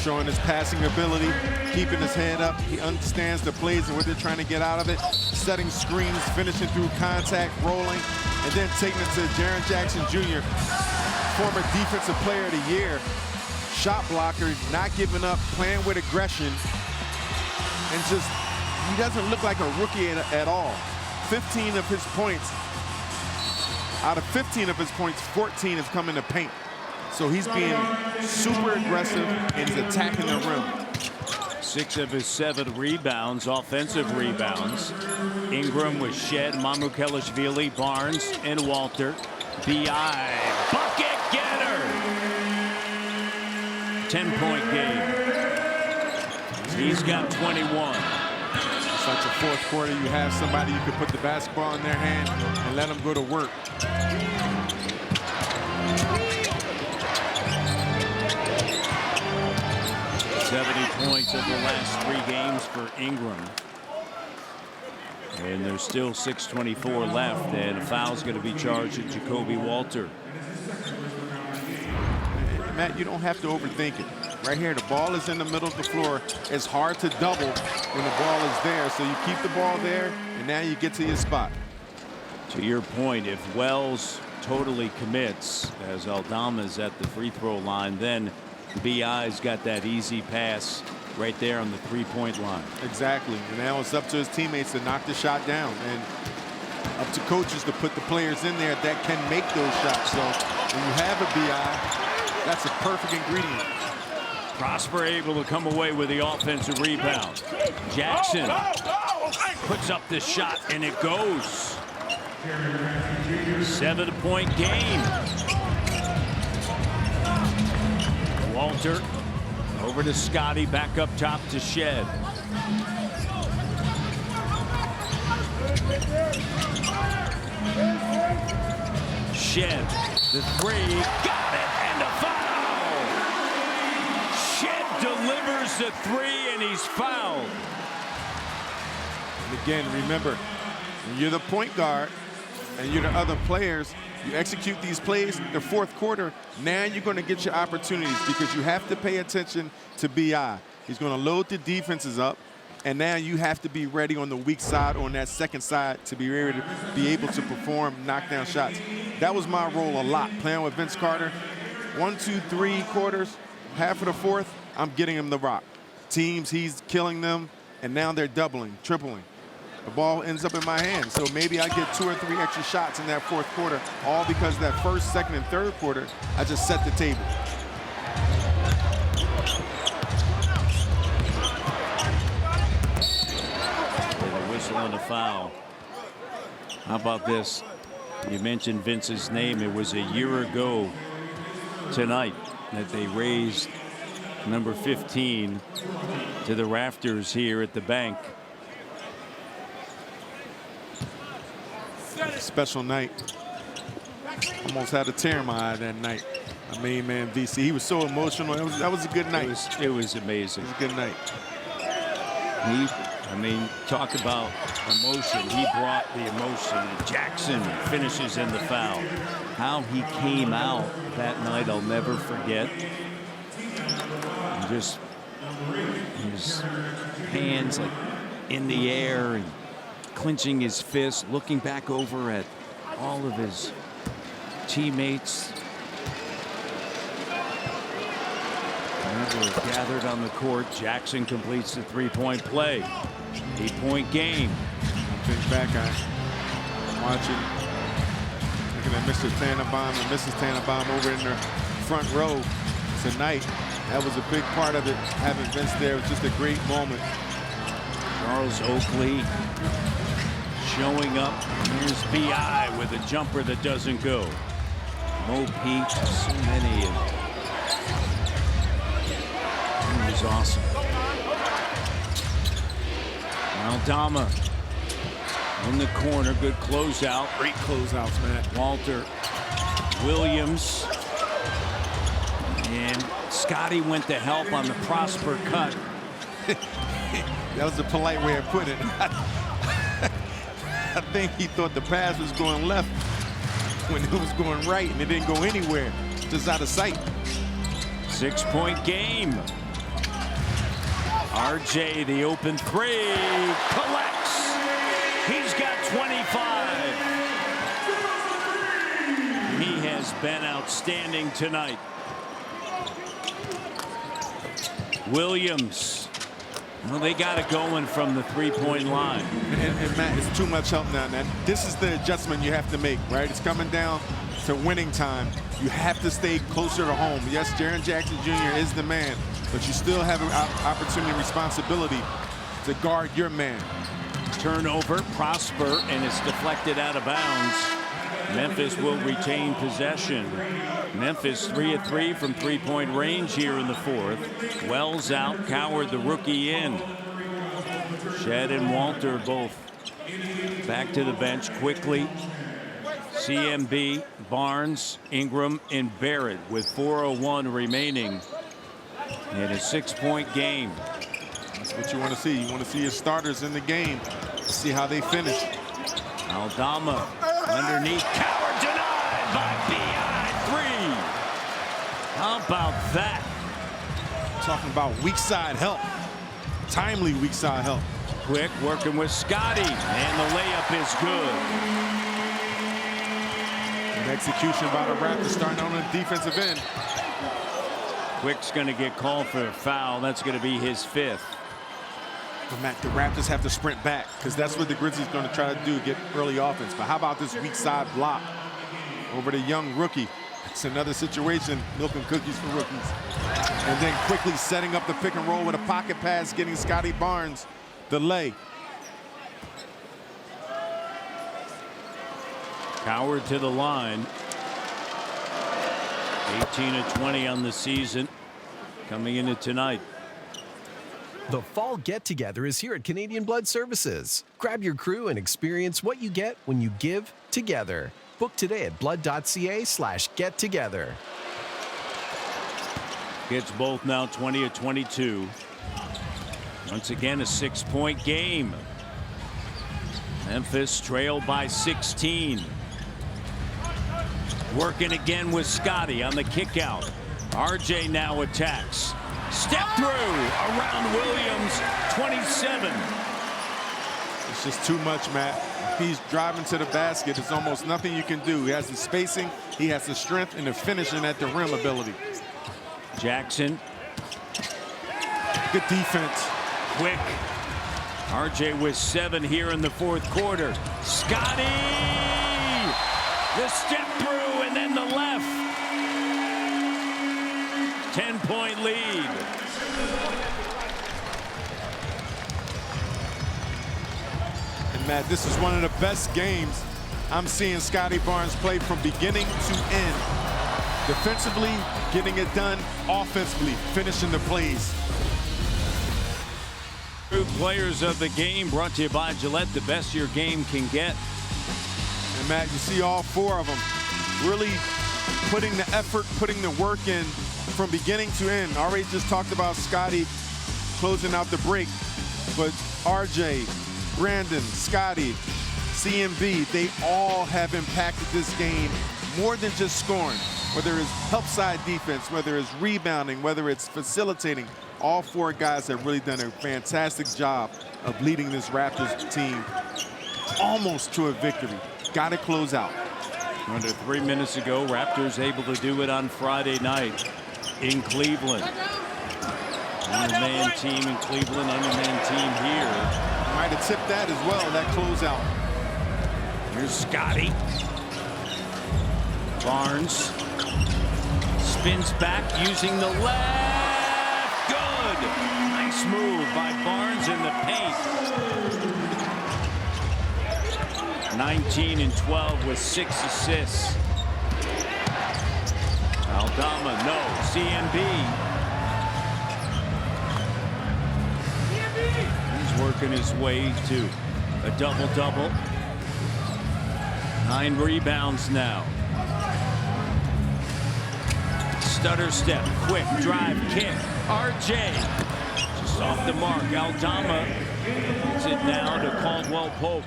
Showing his passing ability, keeping his head up. He understands the plays and what they're trying to get out of it. Setting screens, finishing through contact, rolling, and then taking it to Jaren Jackson Jr., former Defensive Player of the Year. Shot blocker, not giving up, playing with aggression, and just, he doesn't look like a rookie at all. 15 of his points, out of 15 of his points, 14 have come in the paint. So he's being super aggressive and he's attacking the rim. 6 of his 7 rebounds, offensive rebounds. Ingram with Shed, Mamukelashvili, Barnes, and Walter. B.I. bucket getter. 10-point game. He's got 21. It's like the 4th quarter. You have somebody you can put the basketball in their hand and let them go to work. 70 points over the last 3 games for Ingram. And there's still 6:24 left, and a foul's going to be charged at Jacoby Walter. Matt, you don't have to overthink it. Right here, the ball is in the middle of the floor. It's hard to double when the ball is there, so you keep the ball there, and now you get to your spot. To your point, if Wells totally commits, as Aldama's at the free throw line, then B.I.'s got that easy pass right there on the 3-point line. Exactly. And now it's up to his teammates to knock the shot down, and up to coaches to put the players in there that can make those shots. So when you have a B.I., that's a perfect ingredient. Prosper able to come away with the offensive rebound. Jackson puts up the shot, and it goes. 7-point game. Walter over to Scotty, back up top to Shed. Shed, the 3, got it, and a foul. Shed delivers the 3, and he's fouled. And again, remember, when you're the point guard and you're the other players, you execute these plays, the 4th quarter, now you're going to get your opportunities because you have to pay attention to B.I. He's going to load the defenses up, and now you have to be ready on the weak side, on that second side, to be able to perform knockdown shots. That was my role a lot, playing with Vince Carter. 1, 2, 3 quarters, half of the 4th, I'm getting him the rock. Teams, he's killing them, and now they're doubling, tripling. The ball ends up in my hand, so maybe I get 2 or 3 extra shots in that 4th quarter, all because that 1st, 2nd, and 3rd quarter, I just set the table. With a whistle and a foul. How about this? You mentioned Vince's name. It was a year ago tonight that they raised number 15 to the rafters here at the bank. Special night. Almost had a tear in my eye that night. My main man VC, he was so emotional. That was a good night. It was amazing. It was a good night. I mean, talk about emotion. He brought the emotion. And Jackson finishes in the foul. How he came out that night, I'll never forget. And just his hands like in the air and clenching his fist, looking back over at all of his teammates were gathered on the court. Jackson completes the three-point play. 8-point game. Think back on watching, looking at Mr. Tannenbaum and Mrs. Tannenbaum over in the front row tonight. That was a big part of it. Having Vince there was just a great moment. Charles Oakley showing up. Here's B.I. with a jumper that doesn't go. Mo Pete, so many. He was awesome. Aldama in the corner. Good closeout. Great closeouts, man. Walter Williams. And Scotty went to help on the Prosper cut. That was a polite way of putting it. I think he thought the pass was going left when it was going right, and it didn't go anywhere, just out of sight. 6-point game. RJ, the open three, collects. He's got 25. He has been outstanding tonight. Williams. Well, they got it going from the three-point line. And Matt, it's too much help now. This is the adjustment you have to make, right? It's coming down to winning time. You have to stay closer to home. Yes, Jaren Jackson Jr. is the man, but you still have an opportunity and responsibility to guard your man. Turnover, Prosper, and it's deflected out of bounds. Memphis will retain possession. Memphis 3 of 3 from three-point range here in the fourth. Wells out, Coward the rookie in. Shed and Walter both back to the bench quickly. CMB, Barnes, Ingram, and Barrett with 4:01 remaining in a 6-point game. That's what you want to see. You want to see your starters in the game. See how they finish. Aldama underneath. Coward denied by B.I. 3. How about that? Talking about weak side help. Timely weak side help. Quick working with Scotty, and the layup is good. An execution by the Raptors starting on the defensive end. Quick's going to get called for a foul. That's going to be his 5th. But Matt, the Raptors have to sprint back because that's what the Grizzlies are going to try to do, get early offense. But how about this weak side block over the young rookie? It's another situation, milking cookies for rookies. And then quickly setting up the pick and roll with a pocket pass, getting Scotty Barnes the lay. Coward to the line. 18 of 20 on the season coming into tonight. The fall get-together is here at Canadian Blood Services. Grab your crew and experience what you get when you give together. Book today at blood.ca/get-together. Gets both now 20 of 22. Once again, a 6-point game. Memphis trailed by 16. Working again with Scotty on the kick out. RJ now attacks. Step through around Williams, 27. It's just too much, Matt. He's driving to the basket. There's almost nothing you can do. He has the spacing, he has the strength, and the finishing at the rim ability. Jackson. Good defense. Quick. RJ with 7 here in the fourth quarter. Scotty! The step through and then the left. 10-point lead. And Matt, this is one of the best games I'm seeing Scotty Barnes play from beginning to end. Defensively, getting it done. Offensively, finishing the plays. Players of the game brought to you by Gillette, the best your game can get. And Matt, you see all 4 of them really putting the effort, putting the work in from beginning to end. Already just talked about Scotty closing out the break, but RJ, Brandon, Scotty, CMB, they all have impacted this game more than just scoring. Whether it's help side defense, whether it's rebounding, whether it's facilitating, all 4 guys have really done a fantastic job of leading this Raptors team almost to a victory. Got to close out. Under 3 minutes ago, Raptors able to do it on Friday night in Cleveland. Underman team in Cleveland, underman team here. Might have tipped that as well, that closeout. Here's Scotty. Barnes spins back using the left. Good. Nice move by Barnes in the paint. 19 and 12 with 6 assists. Aldama, no. CMB. He's working his way to a double-double. 9 rebounds now. Stutter step, quick drive, kick. RJ just off the mark. Aldama gets it now to Caldwell Pope.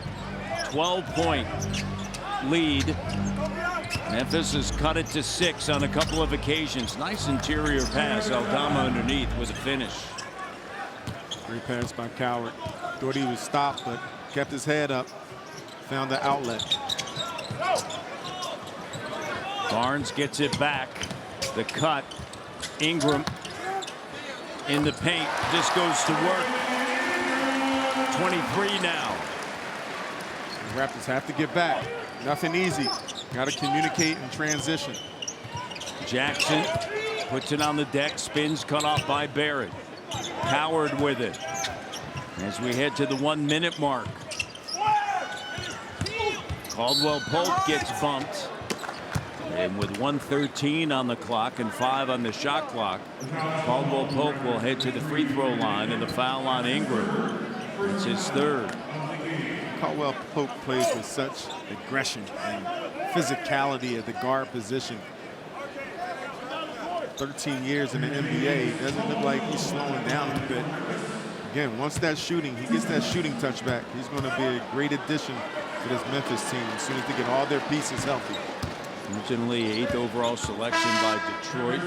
12-point lead. Memphis has cut it to 6 on a couple of occasions. Nice interior pass. Aldama underneath was a finish. Great pass by Coward. Thought he was stopped, but kept his head up. Found the outlet. Barnes gets it back. The cut. Ingram in the paint. This goes to work. 23 now. The Raptors have to get back. Nothing easy. Got to communicate and transition. Jackson puts it on the deck. Spins cut off by Barrett. Howard with it. As we head to the 1 minute mark. Caldwell Pope gets bumped. And with 1:13 on the clock and 5 on the shot clock, Caldwell Pope will head to the free throw line and the foul on Ingram. It's his 3rd. Caldwell Pope plays with such aggression and physicality at the guard position. 13 years in the NBA, it doesn't look like he's slowing down a bit. Again, once that shooting, he gets that shooting touch back, he's going to be a great addition to this Memphis team as soon as they get all their pieces healthy. Originally 8th overall selection by Detroit.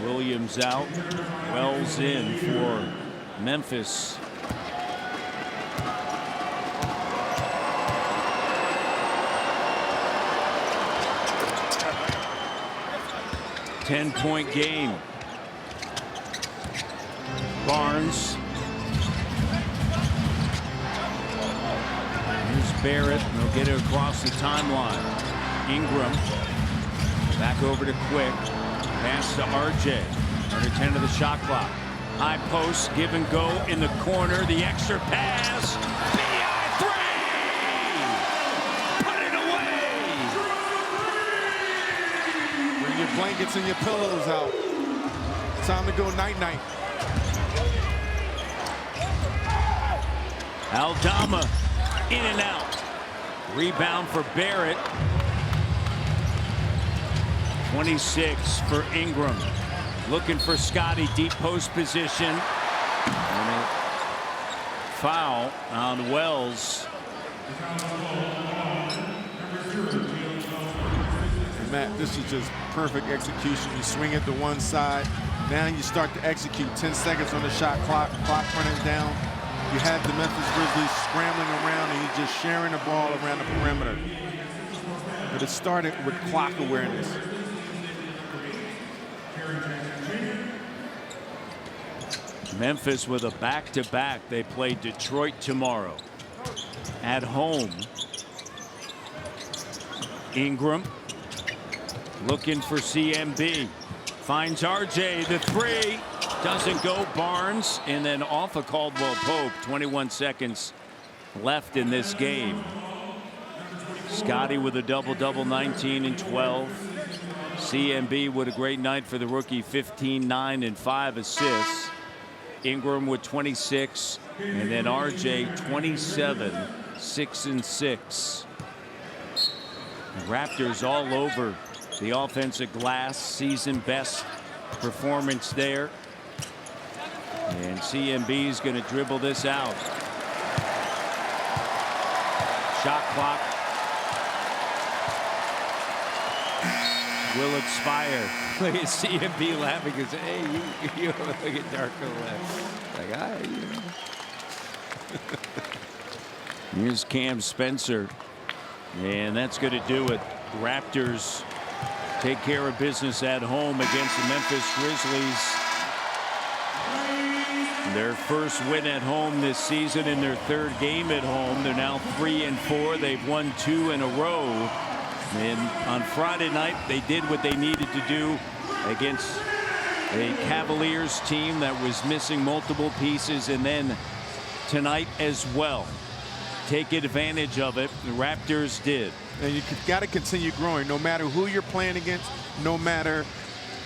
Williams out. Wells in for Memphis. Ten-point game. Barnes. Barrett, and they'll get it across the timeline. Ingram back over to Quick. Pass to RJ. Under 10 of the shot clock. High post, give and go in the corner. The extra pass. BI3! Put it away! Bring your blankets and your pillows out. Time to go night-night. Aldama in and out. Rebound for Barrett. 26 for Ingram. Looking for Scotty, deep post position. And a foul on Wells. And Matt, this is just perfect execution. You swing it to one side. Now you start to execute. 10 seconds on the shot clock. Clock running down. You have the Memphis Grizzlies scrambling around and you're just sharing the ball around the perimeter. But it started with clock awareness. Memphis with a back-to-back. They play Detroit tomorrow. At home. Ingram looking for CMB. Finds RJ, the 3. Doesn't go. Barnes, and then off of Caldwell Pope. 21 seconds left in this game. Scotty with a double-double, 19 and 12. CMB with a great night for the rookie, 15, 9, and 5 assists. Ingram with 26, and then RJ 27, 6 and 6. Raptors all over the offensive glass. Season best performance there. And CMB is going to dribble this out. Shot clock will expire. Look at CMB laughing because, hey, you look at Darko laugh. Like, Here's Cam Spencer. And that's going to do it. Raptors take care of business at home against the Memphis Grizzlies. Their first win at home this season in their third game at home. They're now 3-4. They've won 2 in a row. And on Friday night, they did what they needed to do against a Cavaliers team that was missing multiple pieces. And then tonight as well, take advantage of it. The Raptors did. And you got to continue growing no matter who you're playing against, no matter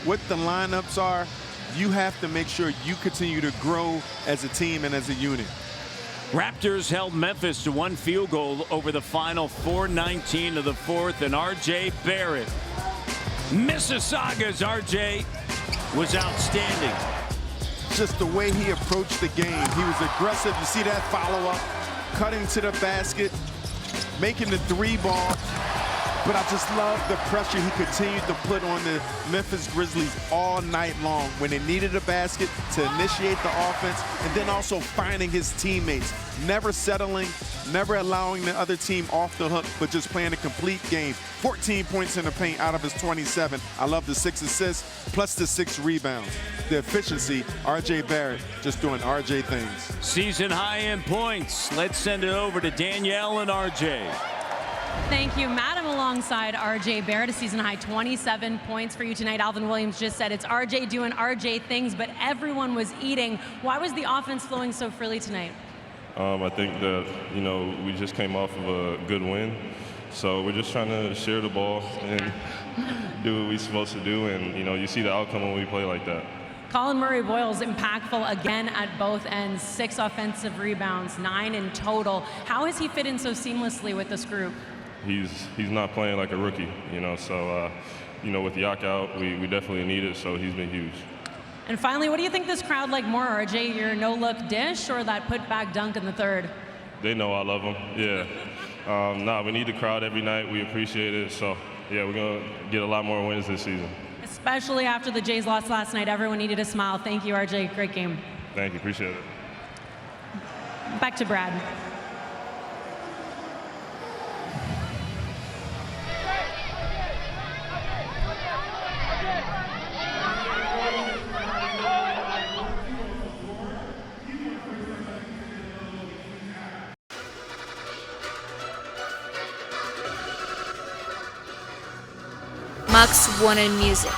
what the lineups are. You have to make sure you continue to grow as a team and as a unit. Raptors held Memphis to 1 field goal over the final 4:19 of the fourth, and R.J. Barrett, Mississauga's R.J., was outstanding. Just the way he approached the game. He was aggressive. You see that follow-up, cutting to the basket, making the 3-ball. But I just love the pressure he continued to put on the Memphis Grizzlies all night long when they needed a basket to initiate the offense, and then also finding his teammates, never settling, never allowing the other team off the hook, but just playing a complete game. 14 points in the paint out of his 27. I love the 6 assists plus the 6 rebounds. The efficiency, R.J. Barrett just doing R.J. things. Season high in points. Let's send it over to Danielle and R.J. Thank you, Madam, alongside R.J. Barrett, a season-high 27 points for you tonight. Alvin Williams just said it's R.J. doing R.J. things, but everyone was eating. Why was the offense flowing so freely tonight? I think that, we just came off of a good win. So we're just trying to share the ball and do what we're supposed to do. And, you see the outcome when we play like that. Colin Murray-Boyle's impactful again at both ends. 6 offensive rebounds, 9 in total. How has he fit in so seamlessly with this group? He's not playing like a rookie, so, with Yak out, we definitely need it, so he's been huge. And finally, what do you think this crowd like more, RJ, your no-look dish or that put-back dunk in the third? They know I love them, yeah. We need the crowd every night. We appreciate it, so, yeah, we're going to get a lot more wins this season. Especially after the Jays lost last night, everyone needed a smile. Thank you, RJ. Great game. Thank you. Appreciate it. Back to Brad. Max wanted music.